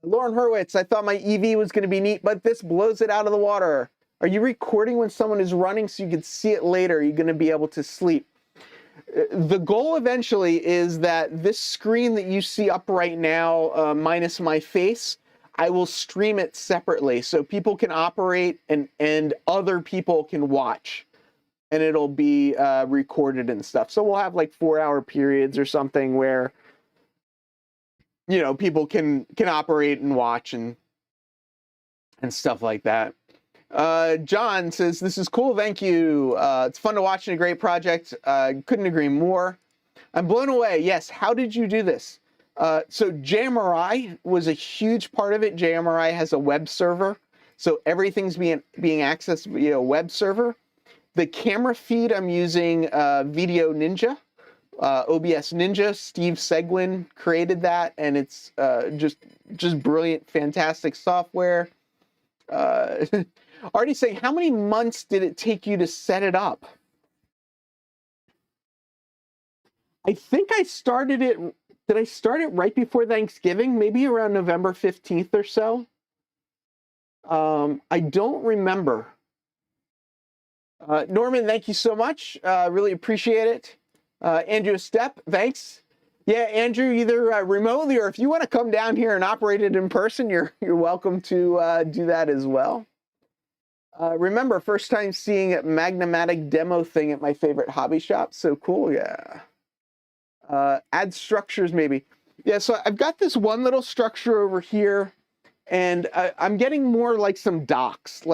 Lauren Hurwitz, I thought my EV was going to be neat, but this blows it out of the water. Are you recording when someone is running so you can see it later? You're going to be able to sleep. The goal eventually is that this screen that you see up right now, minus my face, I will stream it separately so people can operate and other people can watch, and it'll be recorded and stuff. So we'll have like 4-hour periods or something where, you know, people can operate and watch and stuff like that. John says, this is cool. Thank you. It's fun to watch and a great project. Couldn't agree more. I'm blown away. Yes. How did you do this? So JMRI was a huge part of it. JMRI has a web server, so everything's being accessed via a web server. The camera feed, I'm using Video Ninja, OBS Ninja. Steve Seguin created that, and it's just brilliant, fantastic software. Already saying, how many months did it take you to set it up? I think I started it. Did I start it right before Thanksgiving? Maybe around November 15th or so. I don't remember. Norman, thank you so much. Really appreciate it. Andrew Stepp, thanks. Yeah, Andrew, either remotely or if you want to come down here and operate it in person, you're welcome to do that as well. Remember, first time seeing a Magnamatic demo thing at my favorite hobby shop. So cool, yeah. Add structures, maybe. Yeah, so I've got this one little structure over here, and I'm getting more like some docks,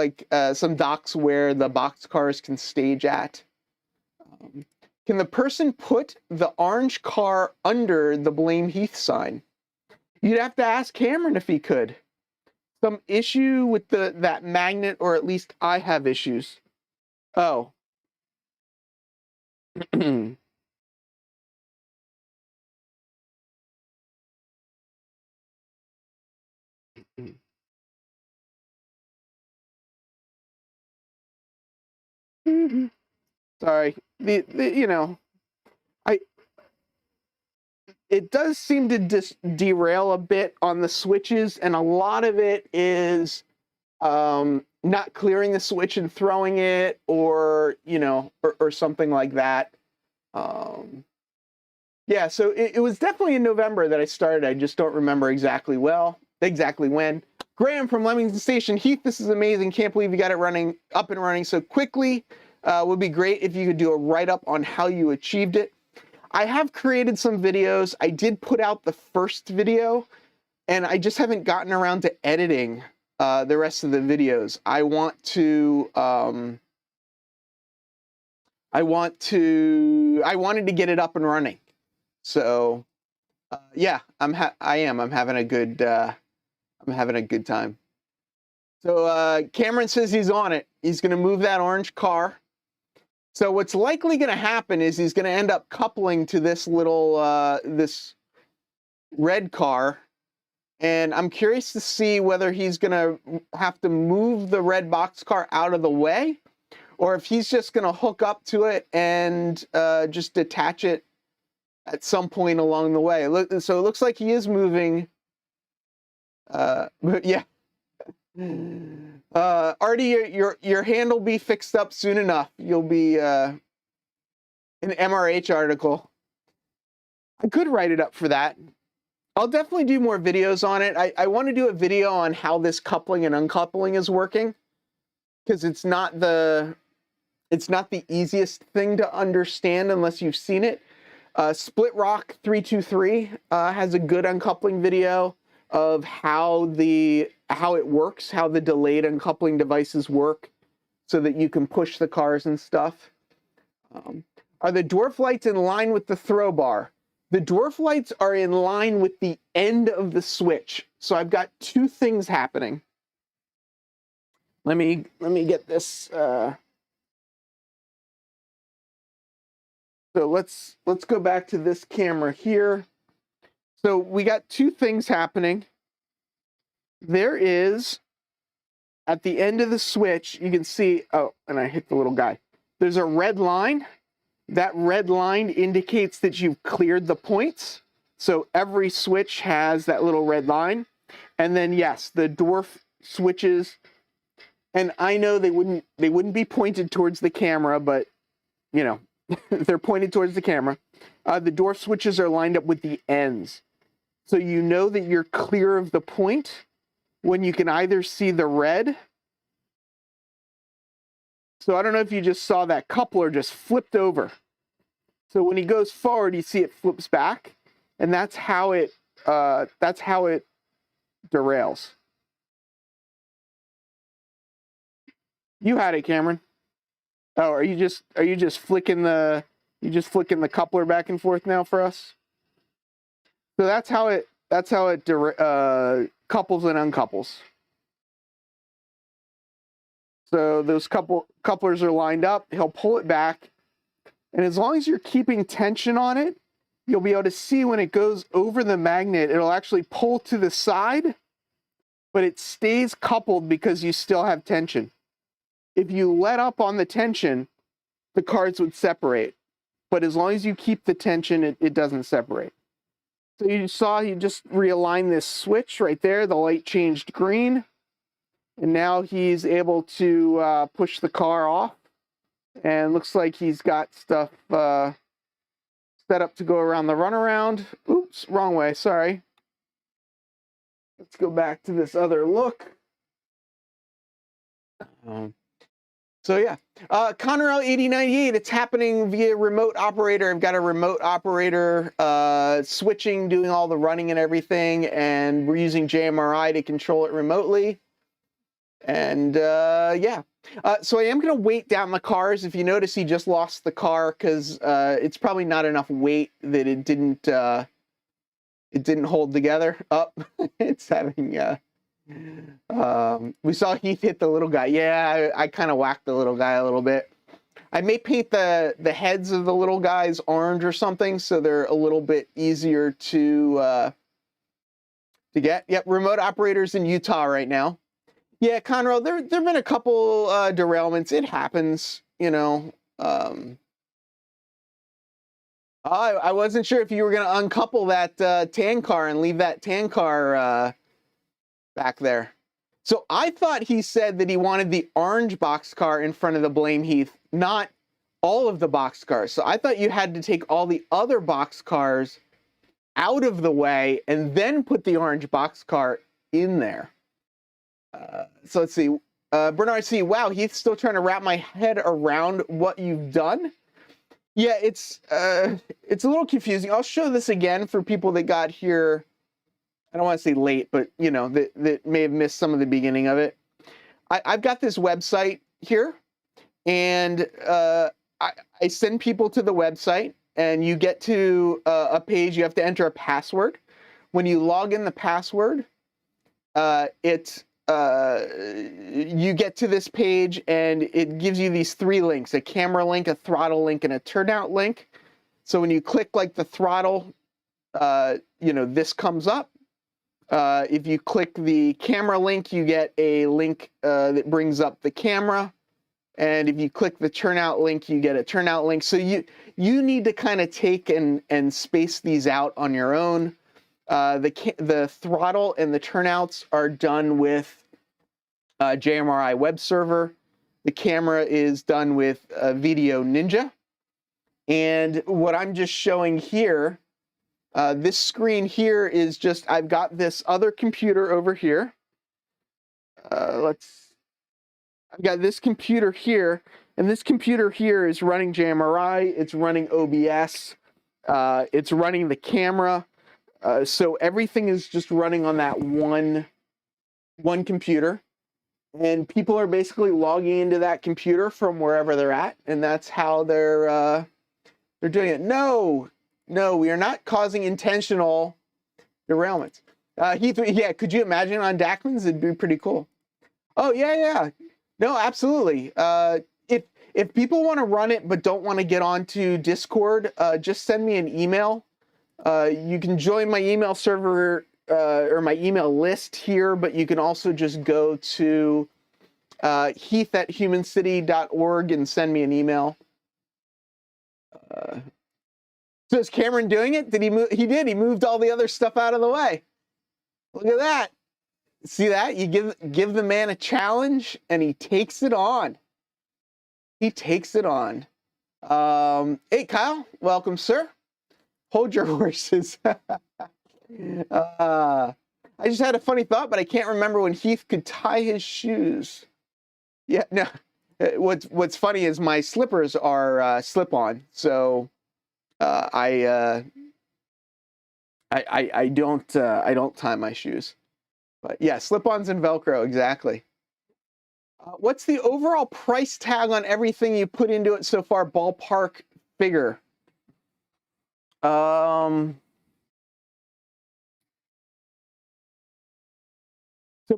some docks where the box cars can stage at. Can the person put the orange car under the Blame Heath sign? You'd have to ask Cameron if he could. Some issue with that magnet, or at least I have issues. Oh. Sorry. You know, it does seem to derail a bit on the switches, and a lot of it is not clearing the switch and throwing it, or or something like that. Yeah, so it was definitely in November that I started. I just don't remember exactly when. Graham from Leamington Station. Heath, this is amazing. Can't believe you got it up and running so quickly. Would be great if you could do a write-up on how you achieved it. I have created some videos. I did put out the first video, and I just haven't gotten around to editing the rest of the videos. I wanted to get it up and running. So yeah, I'm having a good time. So Cameron says he's on it. He's going to move that orange car. So what's likely going to happen is he's going to end up coupling to this little this red car, and I'm curious to see whether he's going to have to move the red box car out of the way, or if he's just going to hook up to it and just detach it at some point along the way. So it looks like he is moving. But yeah. Artie, your hand will be fixed up soon enough. You'll be an MRH article. I could write it up for that. I'll definitely do more videos on it. I want to do a video on how this coupling and uncoupling is working, because it's not the easiest thing to understand unless you've seen it. Split Rock 323 has a good uncoupling video of how it works, how the delayed uncoupling devices work, so that you can push the cars and stuff. Are the dwarf lights in line with the throw bar? The dwarf lights are in line with the end of the switch. So I've got two things happening. Let me get this. So let's go back to this camera here. So we got two things happening. There is, at the end of the switch, you can see, oh, and I hit the little guy. There's a red line. That red line indicates that you've cleared the points. So every switch has that little red line. And then yes, the dwarf switches, and I know they wouldn't be pointed towards the camera, but you know, they're pointed towards the camera. The dwarf switches are lined up with the ends. So you know that you're clear of the point when you can either see the red. So I don't know if you just saw that coupler just flipped over. So when he goes forward, you see it flips back, and that's how it derails. You had it, Cameron. Oh, are you just flicking the coupler back and forth now for us? So that's how it couples and uncouples. So those couplers are lined up. He'll pull it back, and as long as you're keeping tension on it, you'll be able to see when it goes over the magnet, it'll actually pull to the side, but it stays coupled because you still have tension. If you let up on the tension, the cards would separate. But as long as you keep the tension, it doesn't separate. So you saw he just realigned this switch right there. The light changed green. And now he's able to push the car off. And looks like he's got stuff set up to go around the runaround. Oops, wrong way, sorry. Let's go back to this other look. So yeah, Conrail 8098, it's happening via remote operator. I've got a remote operator switching, doing all the running and everything, and we're using JMRI to control it remotely. And yeah, so I am going to weight down the cars. If you notice, he just lost the car because it's probably not enough weight that it didn't hold together. Up, it's having. We saw Heath hit the little guy. Yeah, I kind of whacked the little guy a little bit. I may paint the heads of the little guys orange or something so they're a little bit easier to get. Yep, remote operators in Utah right now. Yeah, Conroe, there've been a couple derailments. It happens, you know. I wasn't sure if you were going to uncouple that tan car and leave that tan car back there. So I thought he said that he wanted the orange boxcar in front of the blame heath, not all of the boxcars. So I thought you had to take all the other boxcars out of the way and then put the orange boxcar in there. So let's see. Bernard C. Wow, Heath's still trying to wrap my head around what you've done. Yeah, it's a little confusing. I'll show this again for people that got here. I don't want to say late, but you know, that may have missed some of the beginning of it. I've got this website here, and I send people to the website, and you get to a page. You have to enter a password. When you log in the password, you get to this page, and it gives you these 3 links: a camera link, a throttle link, and a turnout link. So when you click like the throttle, you know, this comes up. If you click the camera link, you get a link that brings up the camera. And if you click the turnout link, you get a turnout link. So you need to kind of take and space these out on your own. The throttle and the turnouts are done with JMRI web server. The camera is done with Video Ninja. And what I'm just showing here, this screen here is just, I've got this other computer over here. I've got this computer here, and this computer here is running JMRI, it's running OBS, it's running the camera. So everything is just running on that one computer. And people are basically logging into that computer from wherever they're at, and that's how they're doing it. No, we are not causing intentional derailments. Heath, yeah, could you imagine on Dackman's? It'd be pretty cool. Oh, yeah. No, absolutely. If people want to run it but don't want to get onto Discord, just send me an email. You can join my email server or my email list here, but you can also just go to heath@humancity.org and send me an email. So is Cameron doing it? Did he move? He did. He moved all the other stuff out of the way. Look at that. See that? You give the man a challenge, and he takes it on. He takes it on. Hey, Kyle. Welcome, sir. Hold your horses. I just had a funny thought, but I can't remember when Heath could tie his shoes. Yeah, no. What's funny is my slippers are slip-on, so I don't tie my shoes. But yeah, slip-ons and Velcro, exactly. What's the overall price tag on everything you put into it so far? Ballpark figure. So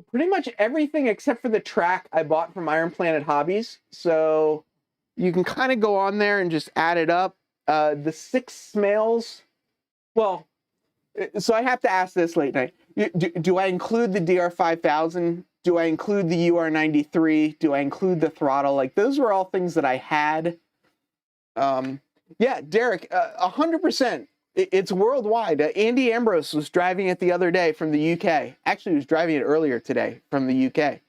pretty much everything except for the track I bought from Iron Planet Hobbies. So you can kind of go on there and just add it up. The 6 Smails, well, so I have to ask this late night. Do I include the DR5000? Do I include the UR93? Do I include the throttle? Like, those were all things that I had. Yeah, Derek, 100%. It's worldwide. Andy Ambrose was driving it the other day from the UK. Actually, he was driving it earlier today from the UK.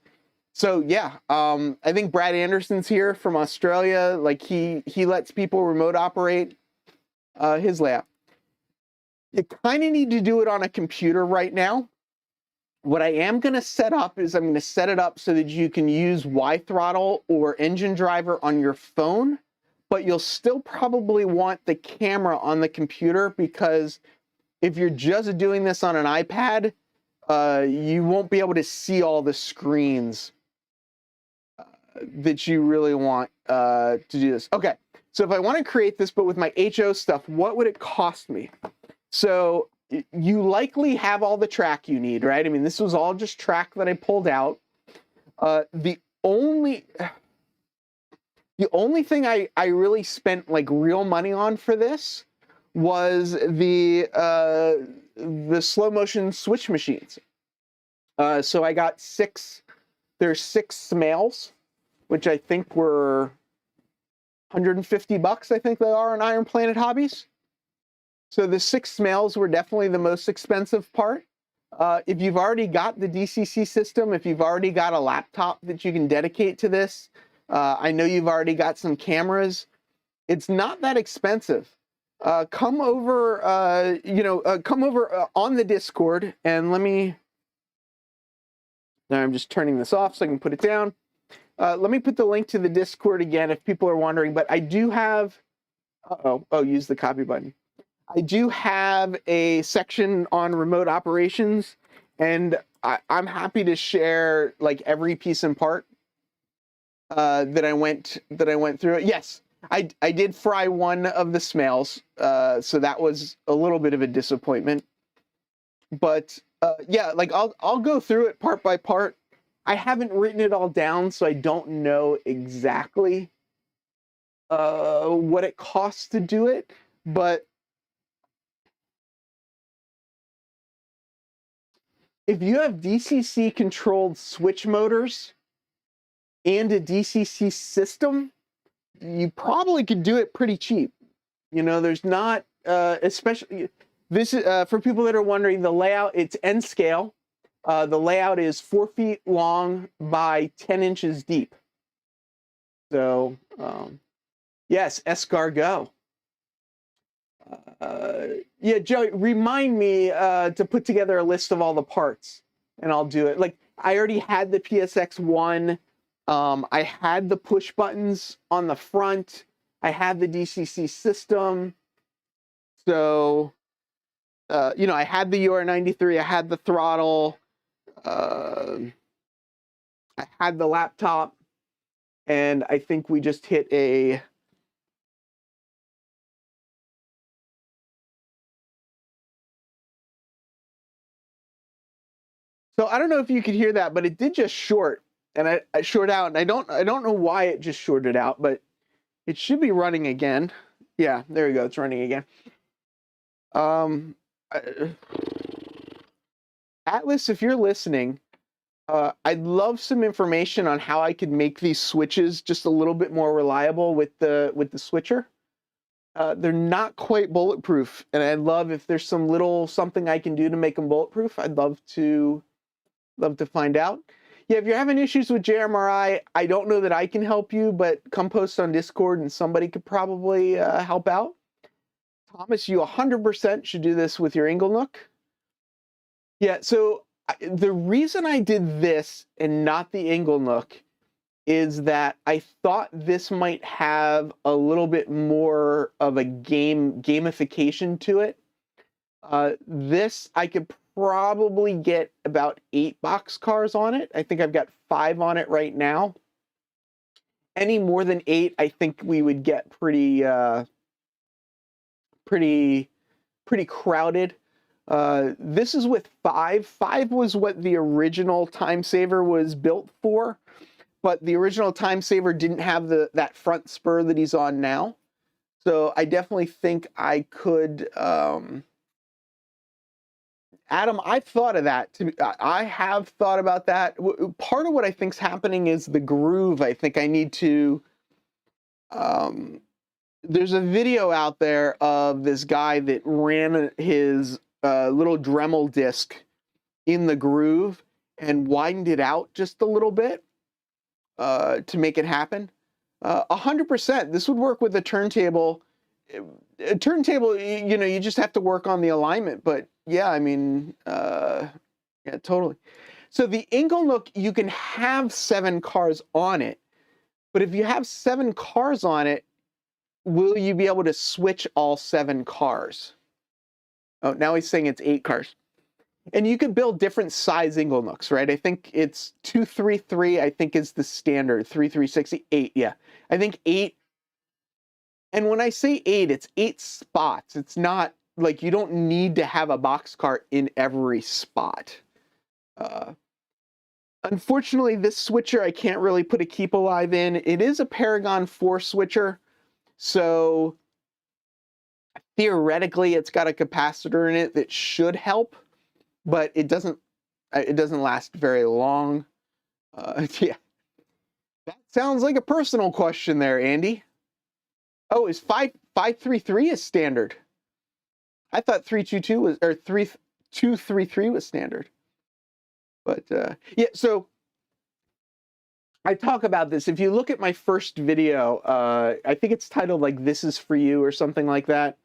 So yeah, I think Brad Anderson's here from Australia. Like he lets people remote operate. his layout. You kind of need to do it on a computer right now. What I am going to set up is I'm going to set it up so that you can use Y throttle or engine driver on your phone, but you'll still probably want the camera on the computer, because if you're just doing this on an iPad, you won't be able to see all the screens that you really want to do this. Okay, so if I want to create this, but with my HO stuff, what would it cost me? So you likely have all the track you need, right? I mean, this was all just track that I pulled out. The only thing I really spent like real money on for this was the slow motion switch machines. So I got there's 6 Smales, which I think were $150, I think they are on Iron Planet Hobbies. So the 6 Smales were definitely the most expensive part. If you've already got the DCC system, if you've already got a laptop that you can dedicate to this, I know you've already got some cameras, it's not that expensive. Come over, come over on the Discord, and now I'm just turning this off so I can put it down. Let me put the link to the Discord again if people are wondering, but I do have, use the copy button. I do have a section on remote operations, and I'm happy to share like every piece and part that I went through. Yes, I did fry one of the Smales, so that was a little bit of a disappointment. But yeah, like I'll go through it part by part. I haven't written it all down, so I don't know exactly what it costs to do it, but if you have DCC controlled switch motors and a DCC system, you probably could do it pretty cheap. You know, there's not, especially, this is, for people that are wondering, the layout, it's N scale. The layout is 4 feet long by 10 inches deep. So, yes, escargot. Yeah, Joey, remind me to put together a list of all the parts, and I'll do it. Like, I already had the PSX1. I had the push buttons on the front. I had the DCC system. So, I had the UR93. I had the throttle. I had the laptop. And I think we just hit a... So I don't know if you could hear that, but it did just short, and I short out, and I don't know why it just shorted out, but it should be running again. Yeah, there we go. It's running again. Atlas, if you're listening, I'd love some information on how I could make these switches just a little bit more reliable with the switcher. They're not quite bulletproof, and I'd love if there's some little something I can do to make them bulletproof. I'd love to find out. Yeah, if you're having issues with JMRI, I don't know that I can help you, but come post on Discord and somebody could probably help out. Thomas, you 100% should do this with your Inglenook. Yeah, so the reason I did this and not the Inglenook is that I thought this might have a little bit more of a gamification to it. This, I could probably get about 8 boxcars on it. I think I've got 5 on it right now. Any more than 8, I think we would get pretty crowded. This is with 5. 5 was what the original Time Saver was built for, but the original Time Saver didn't have that front spur that he's on now. So I definitely think I could... Adam, I've thought of that. I have thought about that. Part of what I think's happening is the groove. I think I need to... there's a video out there of this guy that ran his little Dremel disc in the groove and widened it out just a little bit to make it happen. 100%. This would work with a turntable, a turntable, you know, you just have to work on the alignment. But yeah, I mean, yeah, totally. So the Inglenook, you can have 7 cars on it, but if you have 7 cars on it, will you be able to switch all 7 cars? Oh, now he's saying it's 8 cars. And you can build different size Inglenooks, right? I think it's 233, I think is the standard. 3368, yeah. I think 8. And when I say 8, it's 8 spots. It's not like you don't need to have a boxcar in every spot. Unfortunately, this switcher, I can't really put a keep alive in. It is a Paragon 4 switcher, so theoretically it's got a capacitor in it that should help, but it doesn't last very long. Yeah, that sounds like a personal question there, Andy. Oh, is 533 is standard? I thought 322 was, or 3233 was standard. But yeah, so I talk about this. If you look at my first video, I think it's titled like "This is for You" or something like that.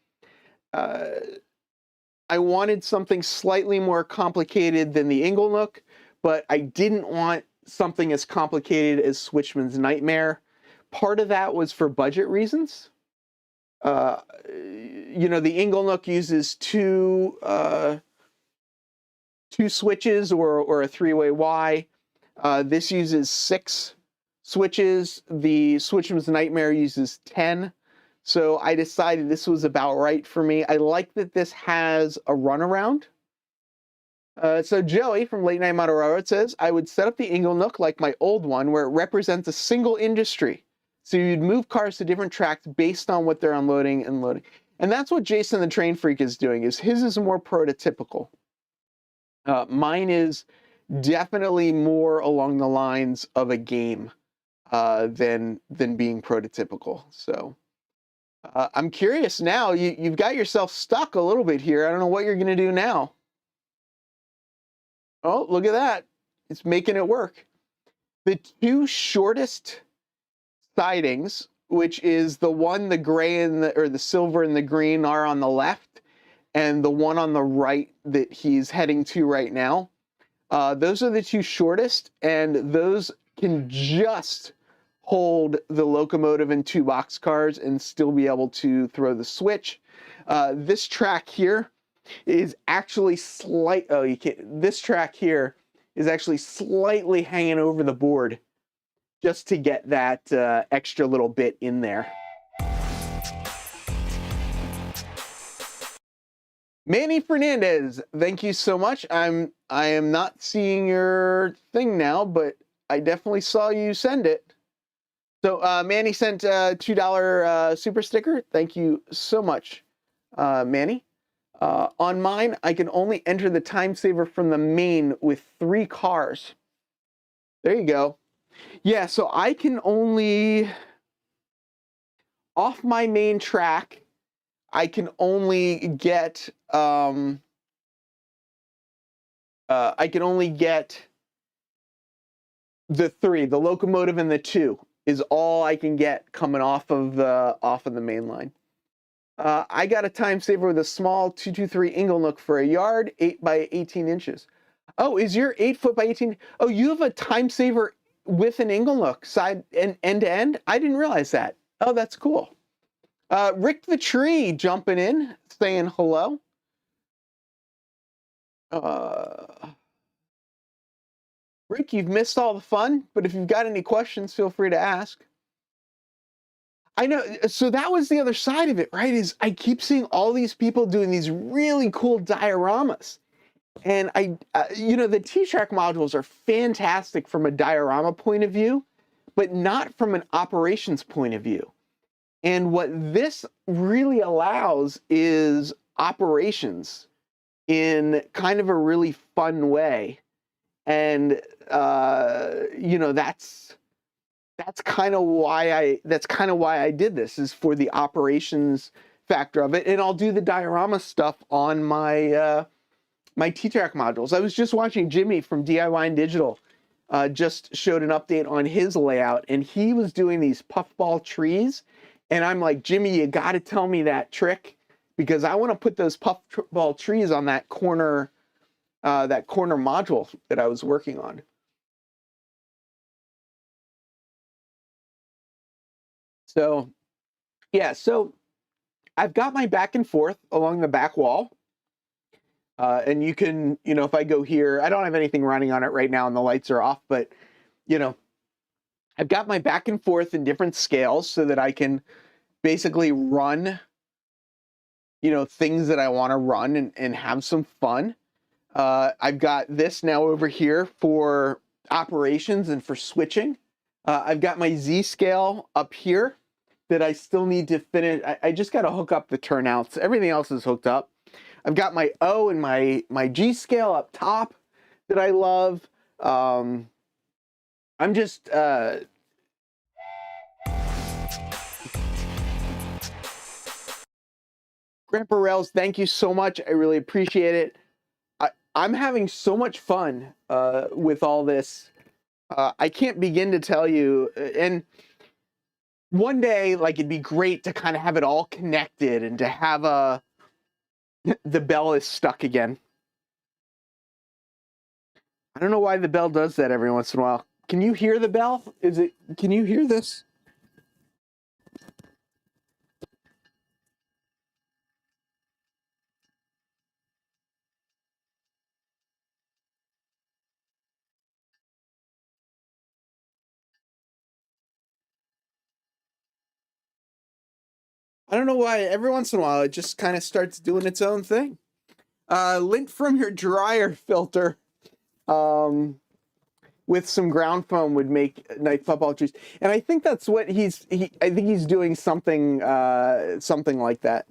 I wanted something slightly more complicated than the Inglenook, but I didn't want something as complicated as Switchman's Nightmare. Part of that was for budget reasons. You know, the Inglenook uses two switches or a 3-way Y. This uses 6 switches. The Switchman's Nightmare uses 10. So I decided this was about right for me. I like that this has a runaround. So Joey from Late Night Motor Railroad says, I would set up the Inglenook like my old one where it represents a single industry. So you'd move cars to different tracks based on what they're unloading and loading. And that's what Jason the Train Freak is doing, is his is more prototypical. Mine is definitely more along the lines of a game than being prototypical. So I'm curious now. You've got yourself stuck a little bit here. I don't know what you're going to do now. Oh, look at that. It's making it work. The 2 shortest sidings, which is the one, the gray and the silver and the green are on the left, and the one on the right that he's heading to right now. Those are the 2 shortest, and those can just hold the locomotive and 2 boxcars and still be able to throw the switch. This track here is actually this track here is actually slightly hanging over the board just to get that extra little bit in there. Manny Fernandez, thank you so much. I am not seeing your thing now, but I definitely saw you send it. So Manny sent a $2 super sticker. Thank you so much, Manny. On mine, I can only enter the time saver from the main with 3 cars. There you go. Yeah, so I can only, off my main track, I can only get the 3, the locomotive and the 2 is all I can get coming off of the main line. I got a time saver with a small 223 Inglenook for a yard, 8 by 18 inches. Oh, is your 8 foot by 18? Oh, you have a time saver with an Inglenook side and end to end? I didn't realize that. Oh, that's cool. Rick the Tree jumping in, saying hello. Rick, you've missed all the fun, but if you've got any questions, feel free to ask. I know, so that was the other side of it, right? Is I keep seeing all these people doing these really cool dioramas. And you know, the t-trak modules are fantastic from a diorama point of view, but not from an operations point of view. And what this really allows is operations in kind of a really fun way. And you know, that's kind of why I did this, is for the operations factor of it. And I'll do the diorama stuff on my my t-trak modules. I was just watching Jimmy from DIY and Digital just showed an update on his layout, and he was doing these puffball trees, And I'm like, Jimmy, you got to tell me that trick because I want to put those puffball trees on that corner module that I was working on. So, yeah, so I've got my back and forth along the back wall. And you can, if I go here, I don't have anything running on it right now and the lights are off, but, I've got my back and forth in different scales so that I can basically run, things that I want to run and have some fun. I've got this now over here for operations and for switching. I've got my Z scale up here that I still need to finish. I just got to hook up the turnouts. Everything else is hooked up. I've got my O and my G scale up top that I love. I'm just Grandpa Rails, thank you so much. I really appreciate it. I'm having so much fun with all this. I can't begin to tell you. And one day, like, it'd be great to kind of have it all connected and to have the bell is stuck again. I don't know why the bell does that every once in a while. Can you hear the bell? Can you hear this? I don't know why every once in a while it just kind of starts doing its own thing. Lint from your dryer filter with some ground foam would make nice football trees. And I think that's what I think he's doing something like that.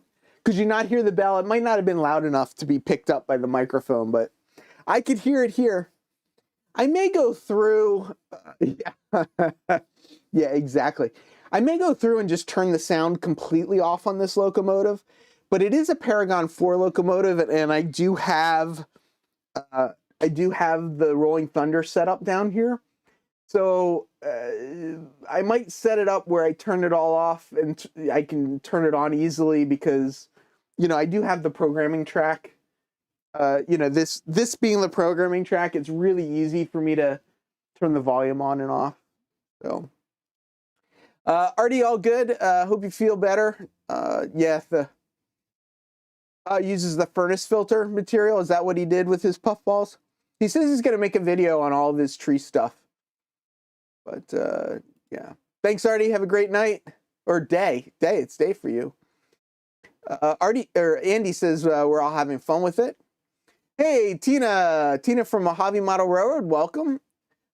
Could you not hear the bell? It might not have been loud enough to be picked up by the microphone, but I could hear it here. I may go through. Yeah, yeah, exactly. I may go through and just turn the sound completely off on this locomotive, but it is a Paragon 4 locomotive, and I do have the Rolling Thunder set up down here. So I might set it up where I turn it all off and I can turn it on easily because, I do have the programming track. This being the programming track, it's really easy for me to turn the volume on and off. So, Artie, all good? Hope you feel better. Yeah, uses the furnace filter material. Is that what he did with his puffballs? He says he's going to make a video on all of his tree stuff. But, yeah. Thanks, Artie. Have a great night. Or day. It's day for you. Andy says we're all having fun with it. Hey, Tina from Mojave Model Railroad, welcome.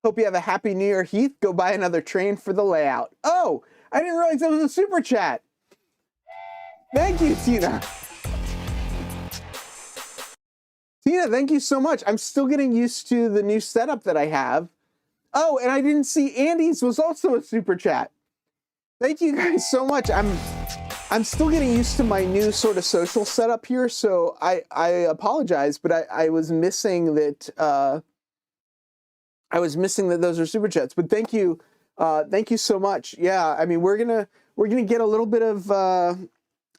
Hope you have a happy New Year, Heath. Go buy another train for the layout. Oh, I didn't realize that was a super chat. Thank you, Tina. Tina, thank you so much. I'm still getting used to the new setup that I have. Oh, and I didn't see Andy's was also a super chat. Thank you guys so much. I'm still getting used to my new sort of social setup here, so I apologize, but I was missing that those are super chats. But thank you so much. Yeah, I mean we're gonna get a little bit of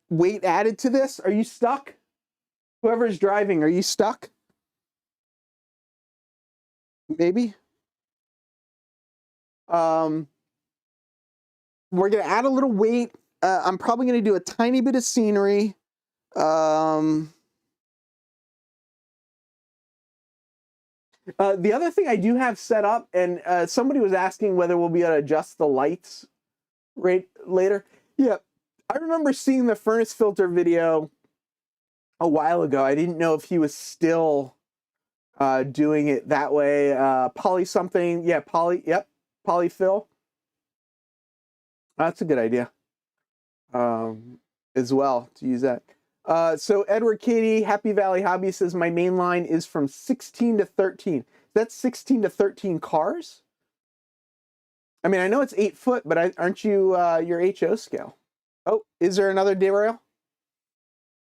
weight added to this. Are you stuck? Whoever's driving, are you stuck? Maybe. We're gonna add a little weight. I'm probably gonna do a tiny bit of scenery. The other thing I do have set up, and somebody was asking whether we'll be able to adjust the lights right later. Yeah, I remember seeing the furnace filter video a while ago. I didn't know if he was still doing it that way. Poly something, yeah, polyfill. That's a good idea as well to use that. So Edward Katie, Happy Valley Hobby says my main line is from 16 to 13. That's 16 to 13 cars? I mean, I know it's 8 foot, but aren't you your HO scale? Oh, is there another derail?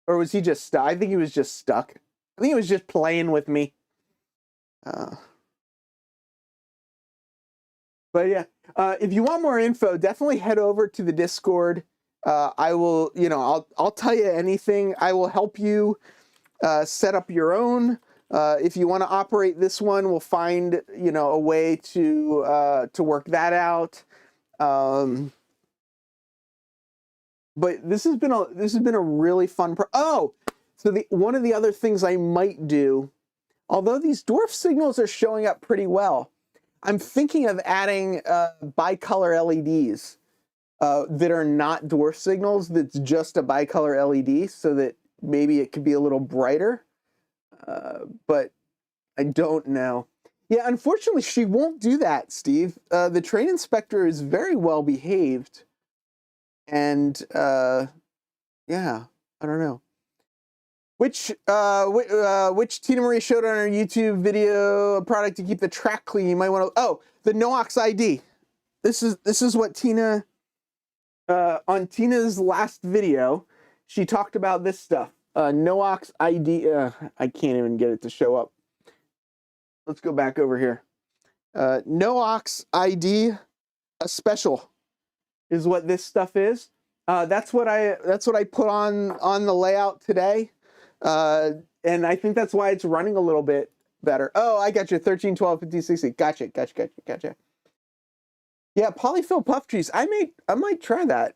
Or was he just stuck? I think he was just stuck. I think he was just playing with me. But yeah, if you want more info, definitely head over to the Discord. I will, I'll tell you anything. I will help you set up your own. If you want to operate this one, we'll find, a way to work that out. But this has been a really fun so one of the other things I might do, although these dwarf signals are showing up pretty well, I'm thinking of adding bicolor LEDs that are not dwarf signals, that's just a bicolor LED, so that maybe it could be a little brighter. But I don't know. Yeah, unfortunately, she won't do that, Steve. The train inspector is very well behaved. And yeah, I don't know. Which Tina Marie showed on her YouTube video a product to keep the track clean. You might want to. Oh, the NOx ID. This is what Tina on Tina's last video. She talked about this stuff. NOx ID. I can't even get it to show up. Let's go back over here. NOx ID, a special, is what this stuff is. That's what I put on the layout today. And I think that's why it's running a little bit better. Oh, I got you. 13, 12, 15, 16. Gotcha. Yeah, polyfill puff trees. I might try that.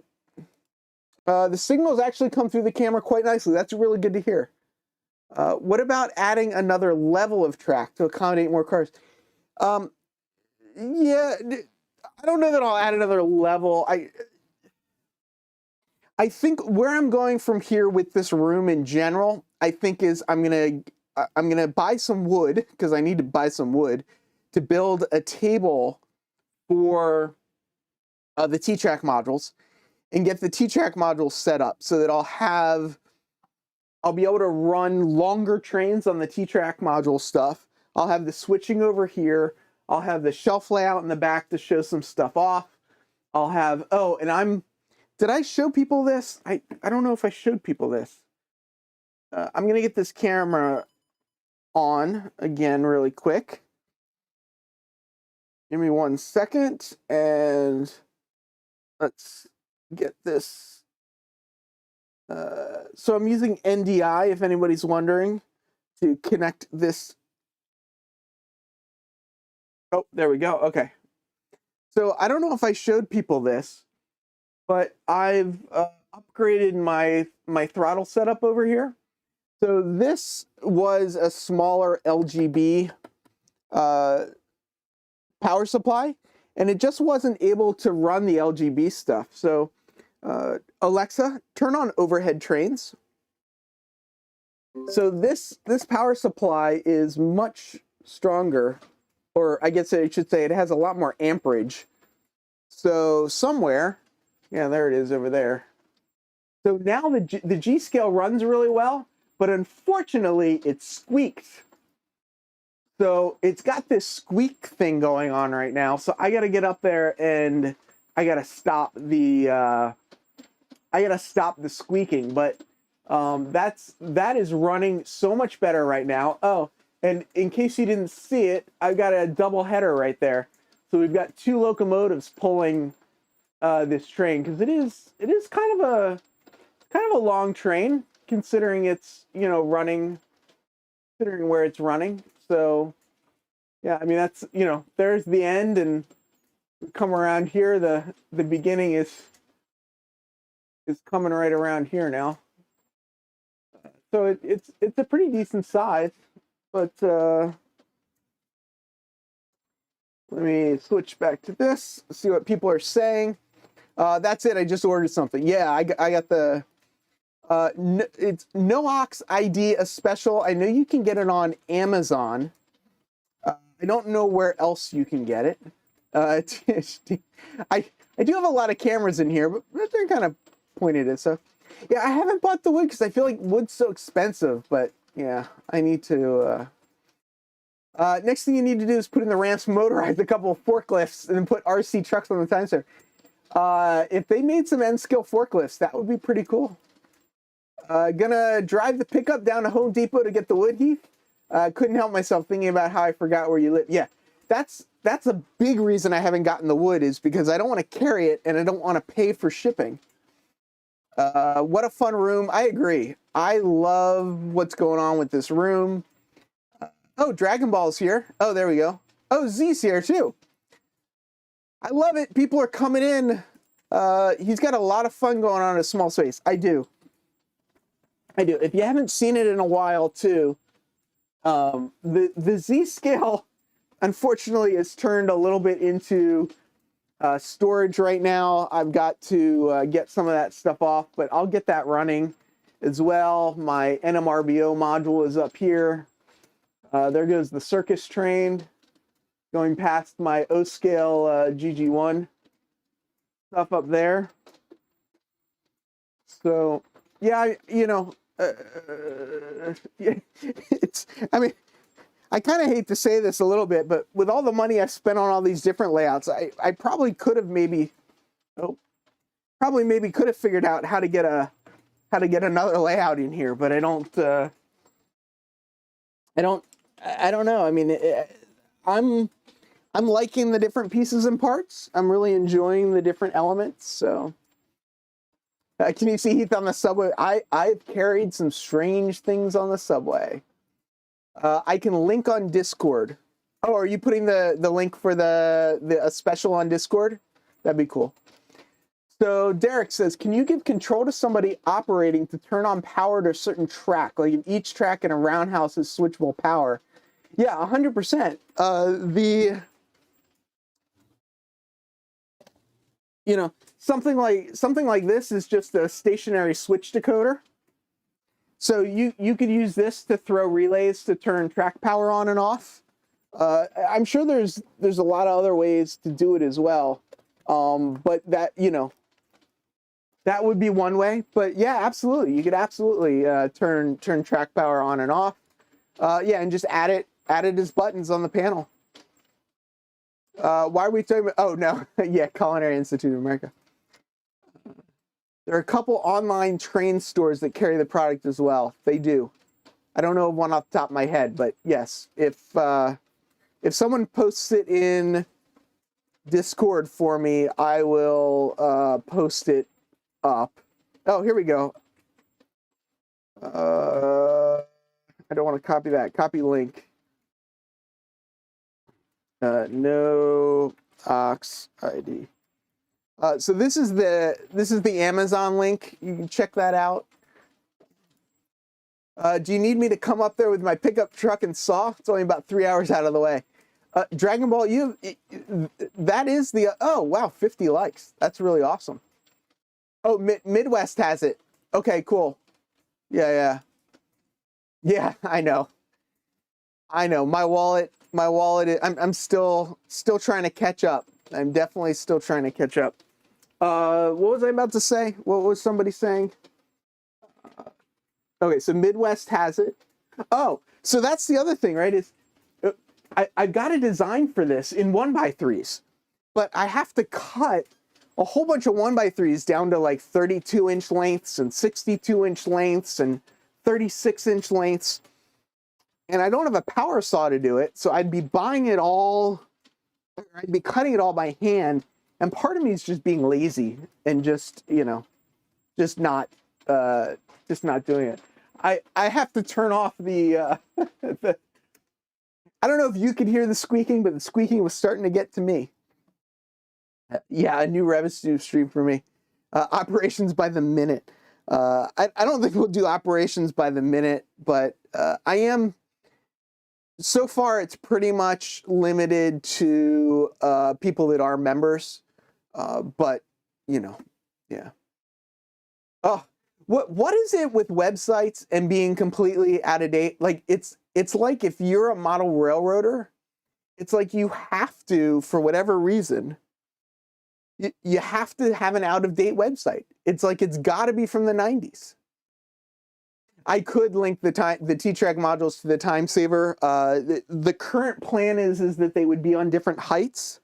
The signals actually come through the camera quite nicely. That's really good to hear. What about adding another level of track to accommodate more cars? Yeah, I don't know that I'll add another level. I think where I'm going from here with this room in general, I think is I'm gonna buy some wood, because I need to buy some wood to build a table for the t-trak modules, and get the t-trak modules set up so that I'll be able to run longer trains on the t-trak module stuff. I'll have the switching over here. I'll have the shelf layout in the back to show some stuff off. I'll have, did I show people this? I don't know if I showed people this. I'm going to get this camera on again really quick. Give me 1 second, and let's get this. So I'm using NDI, if anybody's wondering, to connect this. Oh, there we go. Okay. So I don't know if I showed people this, but I've upgraded my throttle setup over here. So this was a smaller LGB power supply, and it just wasn't able to run the LGB stuff. So Alexa, turn on overhead trains. So this power supply is much stronger, or I guess I should say it has a lot more amperage. So somewhere, yeah, there it is over there. So now the G scale runs really well, but unfortunately it squeaks. So it's got this squeak thing going on right now. So I got to get up there and I got to stop the squeaking. But that is running so much better right now. Oh, and in case you didn't see it, I've got a double header right there. So we've got 2 locomotives pulling this train, because it is kind of a long train, considering it's running, considering where it's running. So yeah, I mean, that's there's the end, and come around here, the beginning is coming right around here now. So it's a pretty decent size, but let me switch back to this, see what people are saying. That's it. I just ordered something. Yeah, I got the it's NOx ID, a special. I know you can get it on Amazon. I don't know where else you can get it. I do have a lot of cameras in here, but they're kind of pointed at stuff. Yeah, I haven't bought the wood because I feel like wood's so expensive, but yeah, I need to. Next thing you need to do is put in the ramps, motorize a couple of forklifts, and then put RC trucks on the time center. If they made some N-scale forklifts, that would be pretty cool. Gonna drive the pickup down to Home Depot to get the wood, Heath. Couldn't help myself thinking about how I forgot where you live. Yeah, that's a big reason I haven't gotten the wood, is because I don't want to carry it and I don't want to pay for shipping. What a fun room. I agree. I love what's going on with this room. Oh, Dragon Ball's here. Oh, there we go. Oh, Z's here too. I love it. People are coming in. He's got a lot of fun going on in a small space. I do. If you haven't seen it in a while too, the Z scale, unfortunately, is turned a little bit into storage right now. I've got to get some of that stuff off, but I'll get that running as well. My NMRBO module is up here. There goes the circus train going past my O-scale GG1 stuff up there. So, yeah, I mean, I kind of hate to say this a little bit, but with all the money I've spent on all these different layouts, I probably could have maybe could have figured out how to get another layout in here, but I don't know. I mean, I'm liking the different pieces and parts. I'm really enjoying the different elements. So, can you see Heath on the subway? I've carried some strange things on the subway. I can link on Discord. Oh, are you putting the link for a special on Discord? That'd be cool. So Derek says, can you give control to somebody operating to turn on power to a certain track? Like if each track in a roundhouse is switchable power. Yeah, 100%. Something like this is just a stationary switch decoder. So you could use this to throw relays to turn track power on and off. I'm sure there's a lot of other ways to do it as well. But that would be one way. But yeah, absolutely, you could absolutely turn track power on and off. Yeah, and just add it as buttons on the panel. Why are we talking about? Oh no, yeah, Culinary Institute of America. There are a couple online train stores that carry the product as well. They do. I don't know one off the top of my head, but yes, if someone posts it in Discord for me, I will post it up. Oh, here we go. I don't want to copy that. Copy link. No ox ID. So this is the Amazon link. You can check that out. Do you need me to come up there with my pickup truck and saw? It's only about 3 hours out of the way. Dragon Ball, that is the, oh wow, 50 likes. That's really awesome. Oh, Midwest has it. Okay, cool. Yeah. I know. My wallet. I'm still trying to catch up. I'm definitely still trying to catch up. What was I about to say? What was somebody saying? Okay, so Midwest has it. Oh, so that's the other thing, right? Is I've got a design for this in 1x3s, but I have to cut a whole bunch of 1x3s down to like 32-inch lengths and 62-inch lengths and 36-inch lengths. And I don't have a power saw to do it, so I'd be buying it all, I'd be cutting it all by hand, and part of me is just being lazy and just not doing it. I have to turn off the, I don't know if you could hear the squeaking, but the squeaking was starting to get to me. Yeah, a new revenue stream for me. Operations by the minute. I don't think we'll do operations by the minute, but I am. So far, it's pretty much limited to people that are members, but yeah. Oh, what is it with websites and being completely out of date? Like it's like if you're a model railroader, it's like you have to, for whatever reason, you have to have an out of date website. It's like it's got to be from the 90s. I could link the t-trak modules to the time saver. The current plan is that they would be on different heights,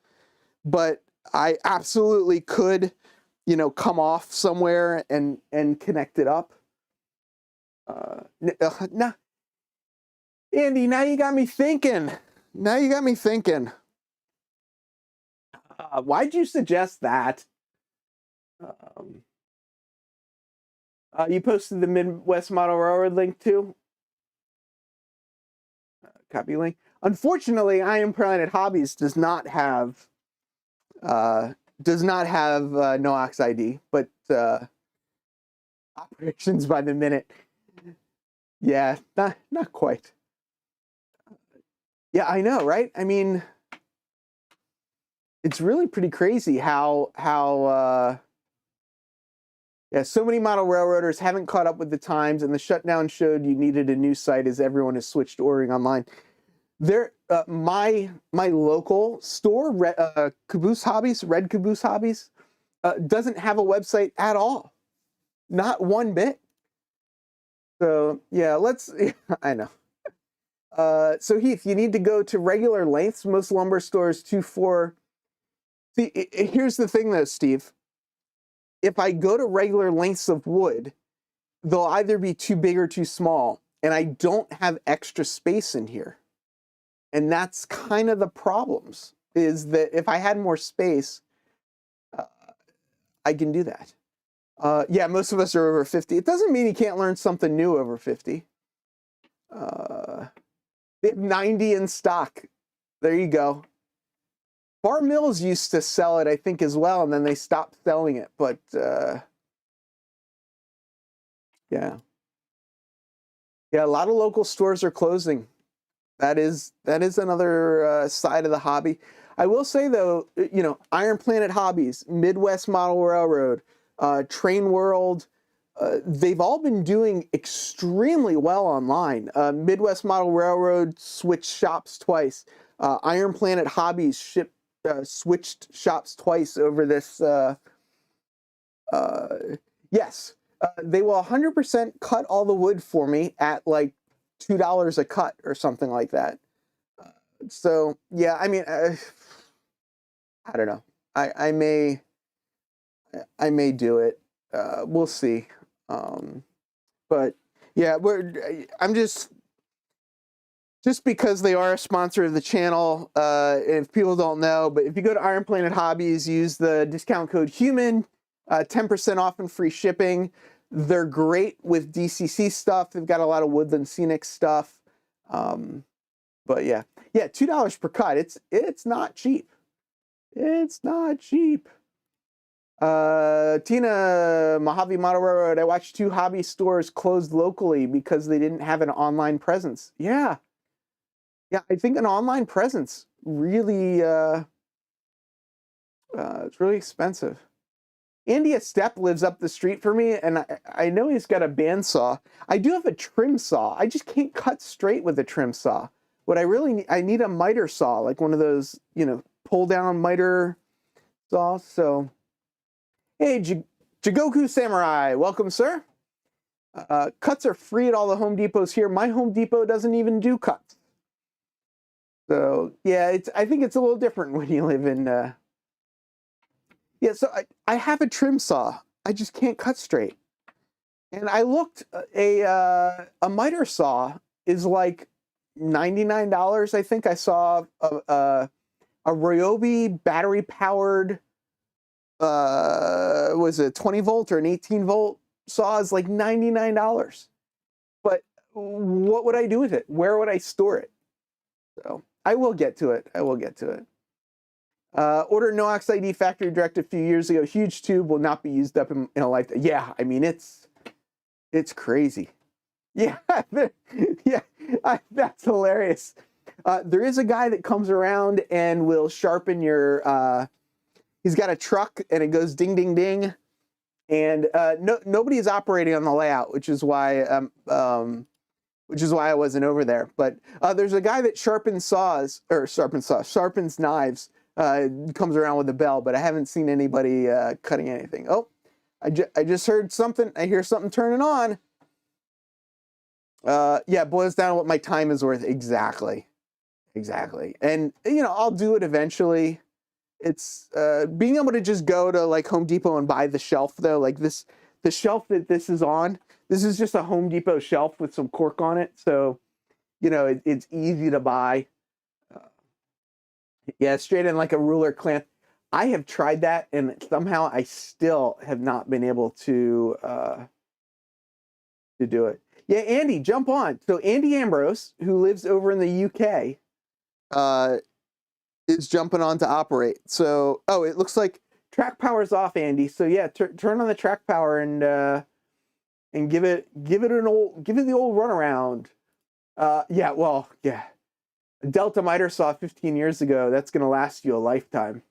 but I absolutely could, come off somewhere and connect it up. Nah. Andy, now you got me thinking. Why'd you suggest that? You posted the Midwest Model Railroad link too. Copy link. Unfortunately, Iron Planet Hobbies does not have NOx ID, but operations by the minute. Yeah, not quite. Yeah, I know, right? I mean, it's really pretty crazy how yeah, so many model railroaders haven't caught up with the times, and the shutdown showed you needed a new site as everyone has switched to ordering online. There, my local store, Caboose Hobbies, Red Caboose Hobbies, doesn't have a website at all, not one bit. So yeah, I know. So Heath, you need to go to regular lengths. Most lumber stores 2-4. See, here's the thing though, Steve. If I go to regular lengths of wood, they'll either be too big or too small, and I don't have extra space in here. And that's kind of the problems, is that if I had more space, I can do that. Yeah, most of us are over 50. It doesn't mean you can't learn something new over 50. They have 90 in stock. There you go. Bar Mills used to sell it, I think, as well, and then they stopped selling it. But yeah, a lot of local stores are closing. That is another side of the hobby. I will say though, Iron Planet Hobbies, Midwest Model Railroad, Train World, they've all been doing extremely well online. Midwest Model Railroad switched shops twice. Iron Planet Hobbies switched shops twice over this. Yes, they will 100% cut all the wood for me at like $2 a cut or something like that. So yeah, I mean, I don't know. I may do it. We'll see. But yeah, I'm just because they are a sponsor of the channel. If people don't know, but if you go to Iron Planet Hobbies, use the discount code HUMAN, 10% off and free shipping. They're great with DCC stuff. They've got a lot of Woodland Scenic stuff. But yeah, $2 per cut. It's not cheap. It's not cheap. Tina, Mojave Model Railroad. I watched 2 hobby stores closed locally because they didn't have an online presence. Yeah, I think an online presence really, it's really expensive. Andy Step lives up the street for me, and I know he's got a bandsaw. I do have a trim saw. I just can't cut straight with a trim saw. What I really need, I need a miter saw, like one of those, pull down miter saws. So, hey, Jigoku Samurai, welcome, sir. Cuts are free at all the Home Depots here. My Home Depot doesn't even do cuts. So yeah, I think it's a little different when you live in. Yeah, so I have a trim saw. I just can't cut straight. And I looked, a miter saw is like $99. I think I saw a Ryobi battery powered, was it 20 volt or an 18 volt saw is like $99. But what would I do with it? Where would I store it? So I will get to it. Ordered NOx ID factory direct a few years ago. Huge tube, will not be used up in a lifetime. Yeah, I mean, it's crazy. Yeah, that's hilarious. There is a guy that comes around and will sharpen your, he's got a truck and it goes ding, ding, ding. And nobody is operating on the layout, which is why I wasn't over there. But there's a guy that sharpens knives. Comes around with a bell, but I haven't seen anybody cutting anything. Oh, I just heard something. I hear something turning on. Yeah, it boils down to what my time is worth. Exactly. And I'll do it eventually. It's being able to just go to like Home Depot and buy the shelf though, like the shelf that this is on. This is just a Home Depot shelf with some cork on it, so it's easy to buy. Yeah, straight in like a ruler clamp. I have tried that, and somehow I still have not been able to to do it. Yeah, Andy, jump on. So Andy Ambrose, who lives over in the UK, is jumping on to operate. So, oh, it looks like track power's off, Andy. So yeah, turn on the track power and give it the old runaround. Yeah, well, yeah. A Delta miter saw 15 years ago. That's gonna last you a lifetime.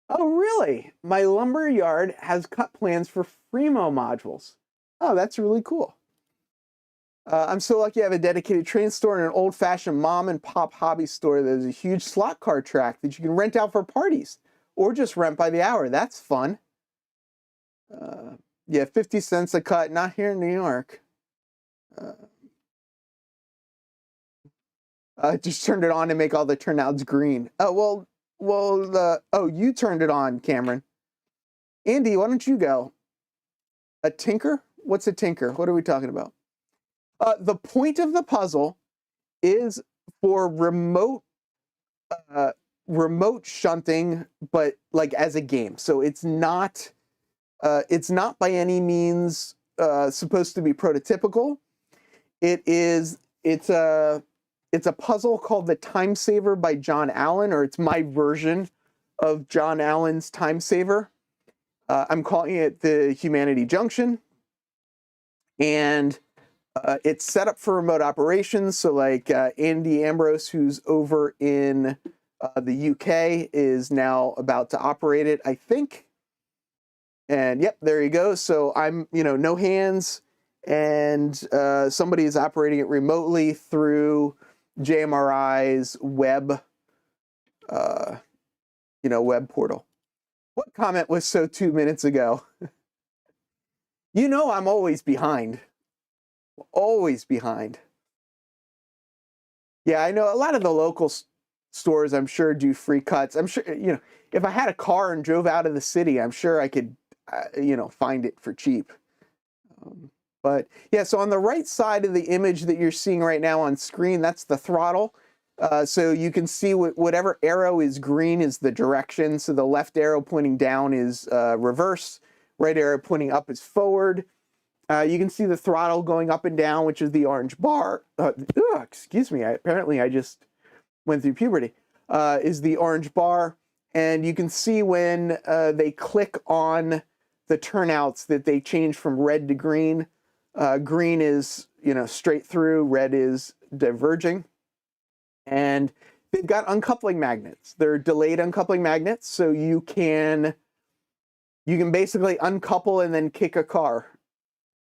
Oh, really? My lumber yard has cut plans for Fremo modules. Oh, that's really cool. I'm so lucky I have a dedicated train store and an old-fashioned mom and pop hobby store that has a huge slot car track that you can rent out for parties or just rent by the hour. That's fun. Yeah, 50 cents a cut, not here in New York. Just turned it on to make all the turnouts green. Oh, oh, you turned it on, Cameron. Andy, why don't you go? A tinker? What's a tinker? What are we talking about? The point of the puzzle is for remote shunting, but like as a game. So it's not by any means supposed to be prototypical. It's a puzzle called the Time Saver by John Allen, or it's my version of John Allen's Time Saver. I'm calling it the Humanity Junction, and it's set up for remote operations. So like Andy Ambrose, who's over in the UK, is now about to operate it, I think. And yep, there you go. So I'm, no hands, and somebody is operating it remotely through JMRI's web, web portal. What comment was so 2 minutes ago? I'm always behind. Always behind. Yeah, I know a lot of the local stores, I'm sure, do free cuts. I'm sure, if I had a car and drove out of the city, I'm sure I could, find it for cheap. But yeah, so on the right side of the image that you're seeing right now on screen, that's the throttle. So you can see whatever arrow is green is the direction. So the left arrow pointing down is reverse, right arrow pointing up is forward. You can see the throttle going up and down, which is the orange bar. Excuse me, apparently I just went through puberty. Is the orange bar. And you can see when they click on the turnouts that they change from red to green. Green is, straight through, red is diverging. And they've got uncoupling magnets. They're delayed uncoupling magnets, so you can basically uncouple and then kick a car,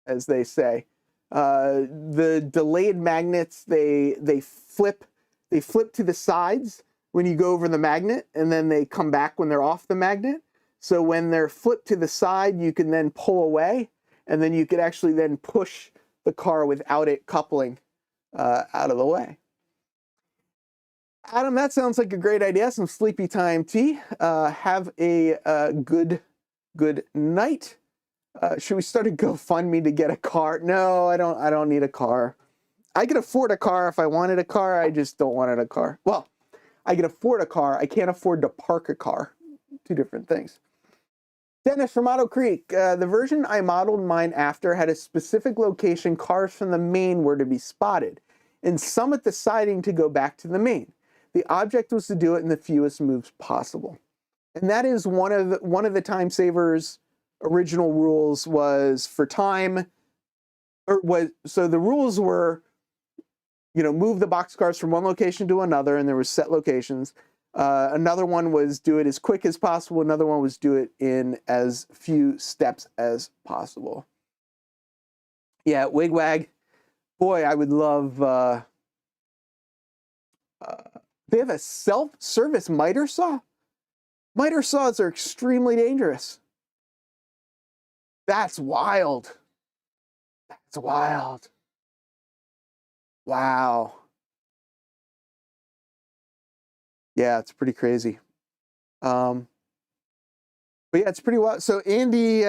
as they say. The delayed magnets, they flip to the sides when you go over the magnet, and then they come back when they're off the magnet. So when they're flipped to the side, you can then pull away, and then you could actually then push the car without it coupling out of the way. Adam, that sounds like a great idea. Some sleepy time tea. Have a good night. Should we start a GoFundMe to get a car? No, I don't need a car. I could afford a car if I wanted a car. I just don't want a car. Well, I can afford a car. I can't afford to park a car. Two different things. Dennis from Otter Creek. The version I modeled mine after had a specific location cars from the main were to be spotted, and some at the siding to go back to the main. The object was to do it in the fewest moves possible. And that is one of the Time Saver's original rules was for time, so the rules were, move the boxcars from one location to another, and there were set locations. Another one was do it as quick as possible. Another one was do it in as few steps as possible. Yeah, Wigwag. Boy, I would love... they have a self-service miter saw? Miter saws are extremely dangerous. That's wild. That's wild. Wow. Yeah, it's pretty crazy. But yeah, it's pretty wild. So Andy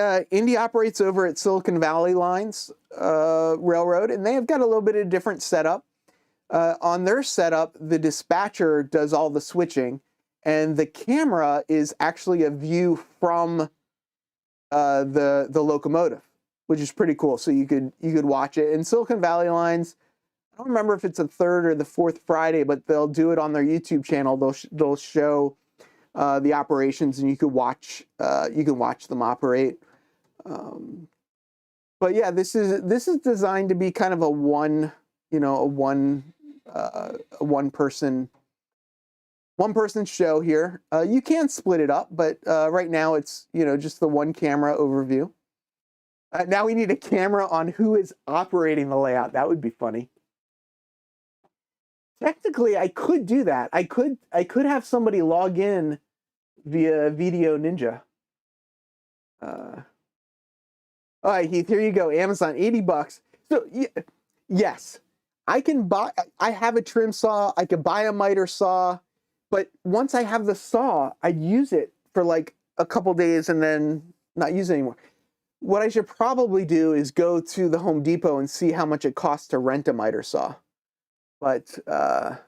operates over at Silicon Valley Lines Railroad, and they have got a little bit of a different setup. On their setup, the dispatcher does all the switching, and the camera is actually a view from the locomotive. which is pretty cool. So you could watch it. And Silicon Valley Lines, I don't remember if it's the third or the fourth Friday, but they'll do it on their YouTube channel. They'll show the operations, and you can watch them operate. But yeah, this is designed to be kind of a one person show here. You can split it up, but right now it's just the one camera overview. Now we need a camera on who is operating the layout. That would be funny. Technically, I could do that. I could have somebody log in via Video Ninja. All right, Heath, here you go. Amazon, $80. So yes, I can buy. I have a trim saw. I could buy a miter saw, but once I have the saw, I'd use it for like a couple days and then not use it anymore. What I should probably do is go to the Home Depot and see how much it costs to rent a miter saw. But wow,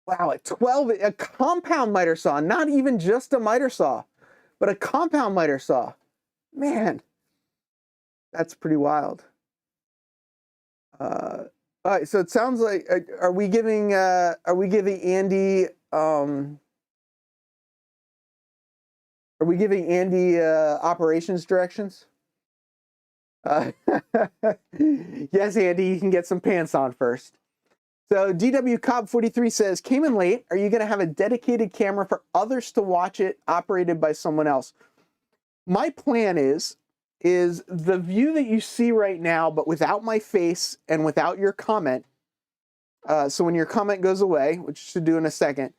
a compound miter saw, not even just a miter saw, but a compound miter saw. Man, that's pretty wild. All right, so it sounds like are we giving Andy operations directions? Yes, Andy, you can get some pants on first. So DW Cobb 43 says, came in late. Are you going to have a dedicated camera for others to watch it operated by someone else? My plan is the view that you see right now, but without my face and without your comment. So when your comment goes away, which you should do in a second,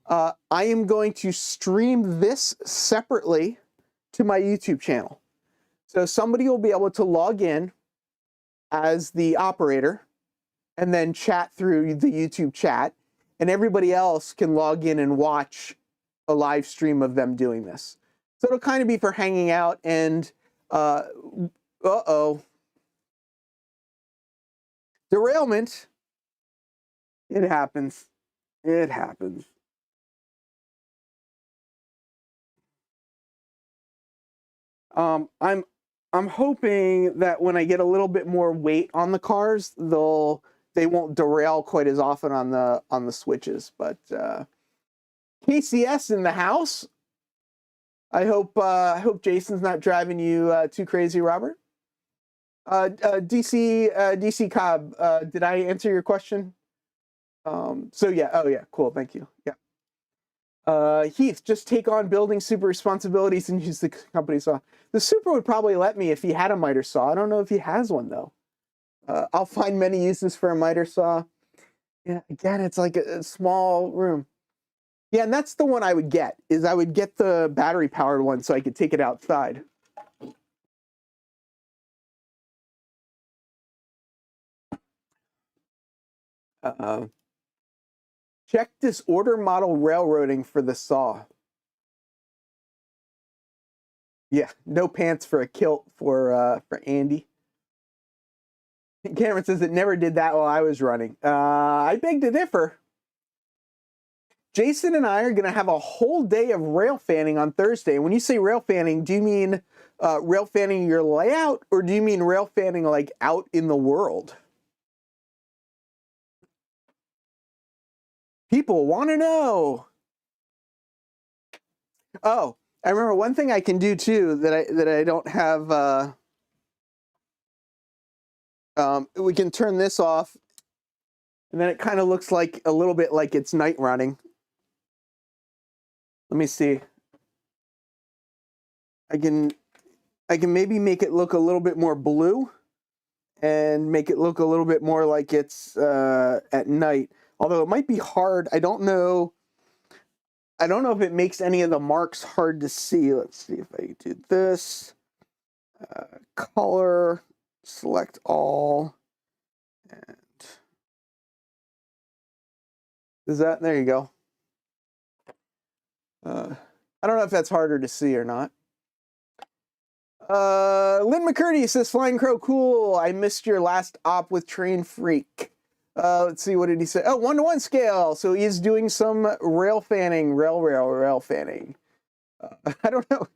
I am going to stream this separately to my YouTube channel. So somebody will be able to log in as the operator and then chat through the YouTube chat, and everybody else can log in and watch a live stream of them doing this. So it'll kind of be for hanging out and, derailment. It happens. It happens. I'm hoping that when I get a little bit more weight on the cars, they won't derail quite as often on the switches. But KCS in the house. I hope Jason's not driving you too crazy, Robert. DC Cobb, did I answer your question? So yeah, oh yeah, cool, thank you. Yeah. Heath, just take on building super responsibilities and use the company saw. The super would probably let me if he had a miter saw. I don't know if he has one though. I'll find many uses for a miter saw. Yeah, again, it's like a small room. Yeah, and that's the one I would get, is I would get the battery powered one so I could take it outside. Check disorder model railroading for the saw. Yeah, no pants for a kilt for Andy. Cameron says it never did that while I was running. I beg to differ. Jason and I are going to have a whole day of rail fanning on Thursday. When you say rail fanning, do you mean rail fanning your layout, or do you mean rail fanning like out in the world? People want to know. Oh, I remember one thing I can do too that I don't have. We can turn this off, and then it kind of looks like a little bit like it's night running. Let me see. I can maybe make it look a little bit more blue, and make it look a little bit more like it's at night. Although it might be hard. I don't know if it makes any of the marks hard to see. Let's see if I do this. Color, select all, and there you go. I don't know if that's harder to see or not. Lynn McCurdy says, Flying Crow, cool. I missed your last op with Train Freak. Let's see, what did he say? Oh, 1-to-1 scale. So he's doing some rail fanning, rail fanning. I don't know.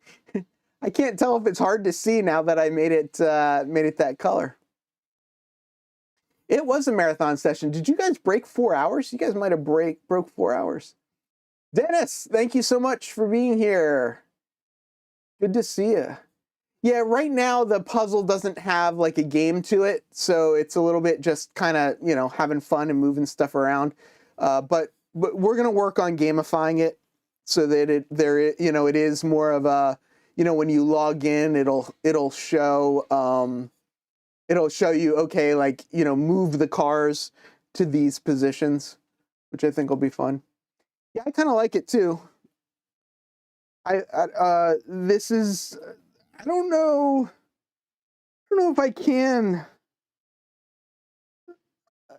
I can't tell if it's hard to see now that I made it that color. It was a marathon session. Did you guys break 4 hours? You guys might have broke 4 hours. Dennis, thank you so much for being here. Good to see you. Yeah, right now the puzzle doesn't have like a game to it, so it's a little bit just kind of, you know, having fun and moving stuff around. But we're gonna work on gamifying it so that it is more of a, you know, when you log in, it'll show you, okay, like, you know, move the cars to these positions, which I think will be fun. Yeah, I kind of like it too. This is, I don't know if I can,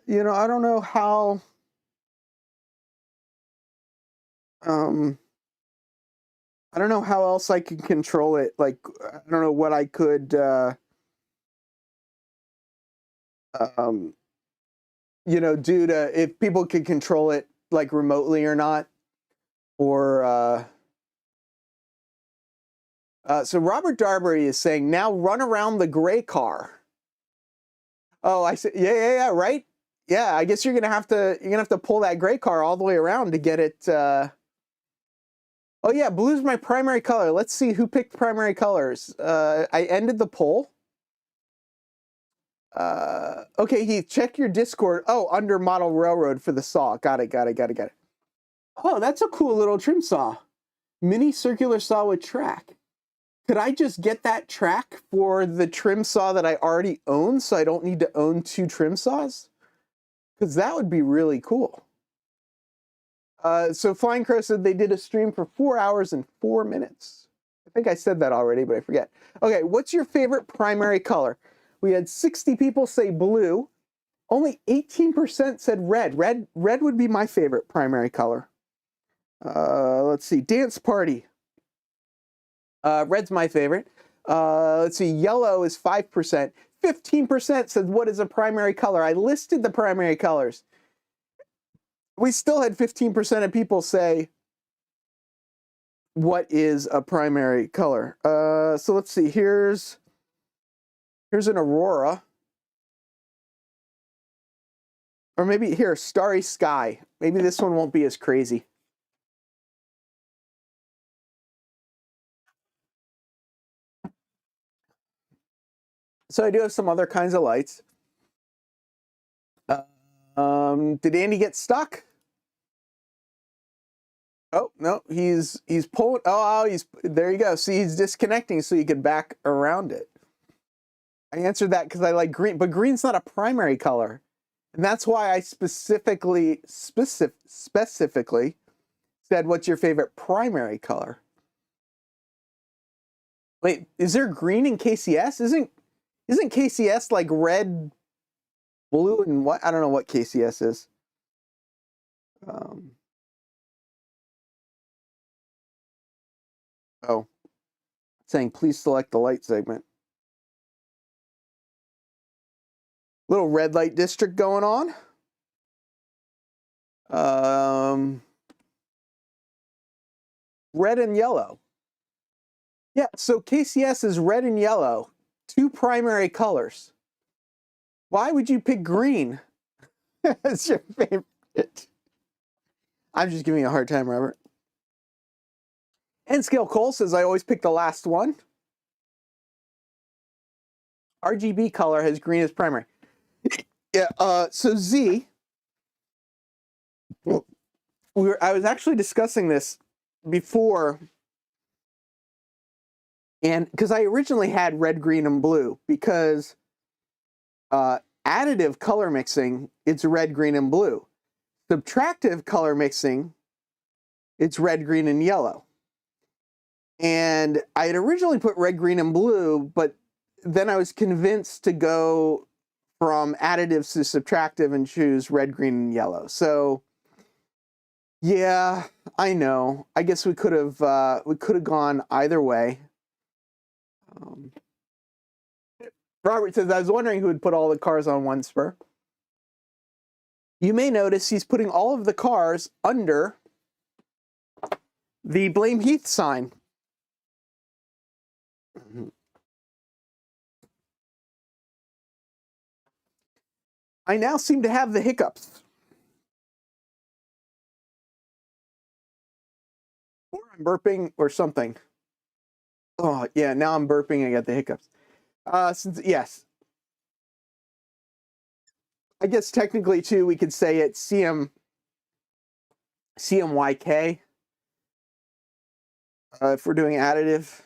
you know, I don't know how, I don't know how else I can control it. Like, I don't know what I could, you know, do to, if people could control it like remotely or not, or, so Robert Darbury is saying, now run around the gray car. Oh, I said, yeah, right? Yeah, I guess you're gonna have to pull that gray car all the way around to get it. Oh yeah, blue's my primary color. Let's see who picked primary colors. I ended the poll. Okay, Heath, check your Discord. Oh, under model railroad for the saw. Got it. Oh, that's a cool little trim saw. Mini circular saw with track. Could I just get that track for the trim saw that I already own so I don't need to own 2 trim saws? Because that would be really cool. So Flying Crow said they did a stream for 4 hours and 4 minutes. I think I said that already, but I forget. Okay, what's your favorite primary color? We had 60 people say blue. Only 18% said red. Red would be my favorite primary color. Let's see, dance party. Red's my favorite. Let's see, yellow is 5%. 15% said, what is a primary color? I listed the primary colors. We still had 15% of people say, what is a primary color? So let's see, here's an aurora. Or maybe here, starry sky. Maybe this one won't be as crazy. So I do have some other kinds of lights. Did Andy get stuck? Oh, no, he's pulling. Oh, there you go. See, he's disconnecting so you can back around it. I answered that because I like green, but green's not a primary color. And that's why I specifically said, what's your favorite primary color? Wait, is there green in KCS? Isn't KCS like red, blue, and what? I don't know what KCS is. Oh, saying please select the light segment. Little red light district going on. Red and yellow. Yeah, so KCS is red and yellow, 2 primary colors. Why would you pick green as your favorite? I'm just giving you a hard time, Robert. N-Scale Cole says, I always pick the last one. RGB color has green as primary. Yeah, so Z, I was actually discussing this before, and because I originally had red, green, and blue, because additive color mixing, it's red, green, and blue. Subtractive color mixing, it's red, green, and yellow. And I had originally put red, green, and blue, but then I was convinced to go from additives to subtractive and choose red, green, and yellow. So yeah, I know. I guess we could have gone either way. Robert says, I was wondering who would put all the cars on one spur. You may notice he's putting all of the cars under the Blame Heath sign. I now seem to have the hiccups. Or I'm burping or something. Oh, yeah, now I'm burping. I got the hiccups. Yes. I guess technically, too, we could say it's CMYK if we're doing additive.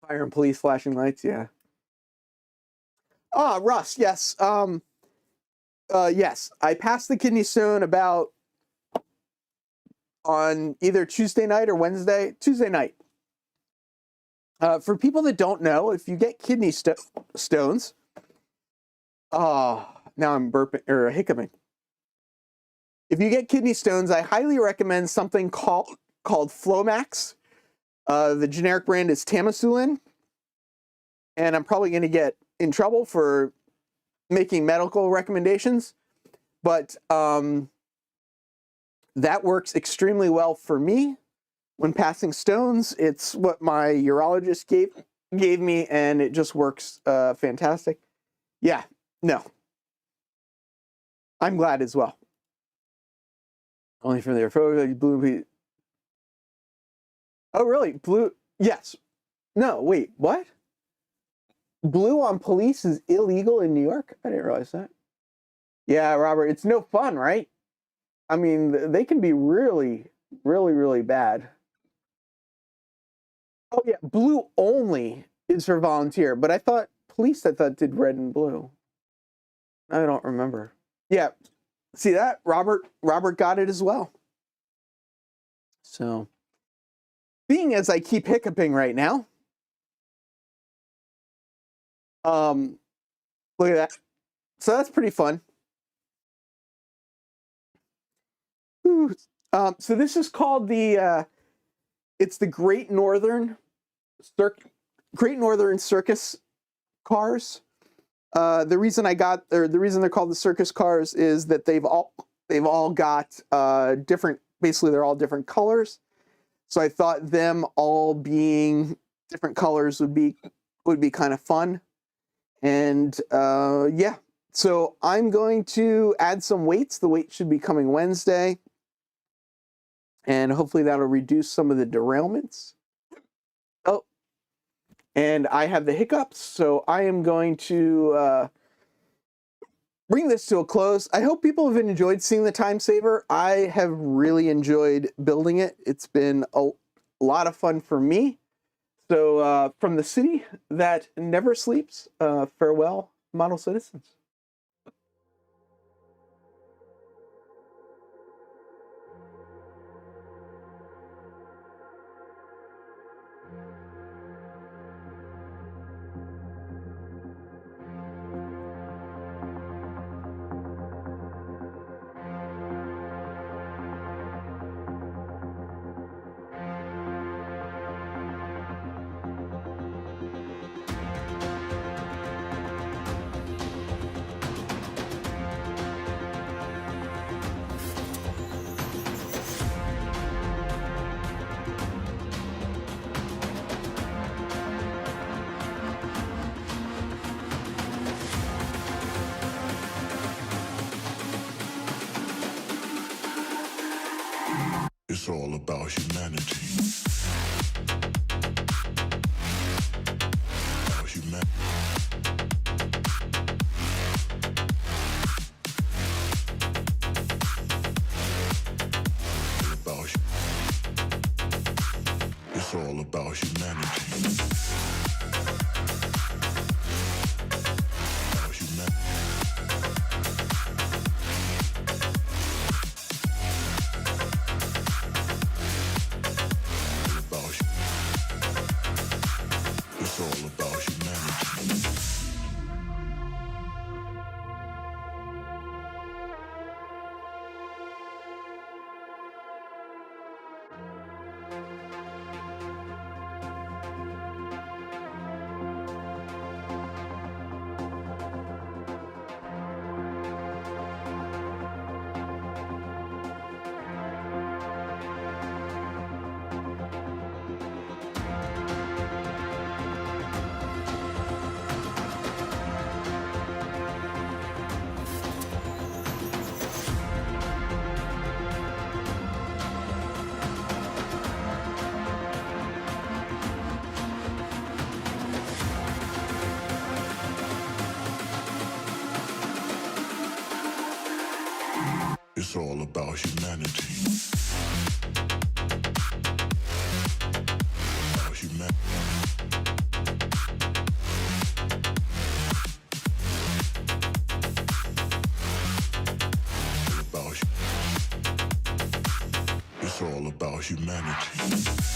Fire and police flashing lights, yeah. Ah, Russ, yes. Yes, I passed the kidney stone about on either Tuesday night or Tuesday night. For people that don't know, if you get kidney stones, now I'm burping or hiccuping. If you get kidney stones, I highly recommend something called Flomax. The generic brand is Tamsuline, and I'm probably going to get in trouble for making medical recommendations, but that works extremely well for me when passing stones. It's what my urologist gave me, and it just works fantastic. Yeah, no, I'm glad as well. Only from their photo, blue. Oh, really? Blue? Yes. No, wait, what? Blue on police is illegal in New York? I didn't realize that. Yeah, Robert, it's no fun, right? I mean, they can be really, really, really bad. Oh, yeah, blue only is for volunteer, but I thought I thought did red and blue. I don't remember. Yeah, see that? Robert got it as well. So, being as I keep hiccuping right now, look at that. So that's pretty fun. So this is called it's the Great Northern Circus cars. The reason the reason they're called the circus cars is that they've all got different. Basically, they're all different colors. So I thought them all being different colors would be kind of fun. And yeah, so I'm going to add some weights. The weight should be coming Wednesday, and hopefully that'll reduce some of the derailments. Oh, and I have the hiccups, so I am going to bring this to a close. I hope people have enjoyed seeing the time saver. I have really enjoyed building it. It's been a lot of fun for me. So from the city that never sleeps, farewell, model citizens. It's all about humanity. About humanity. It's all about humanity. About humanity. It's all about humanity. all about humanity. About humanity. It's all about humanity.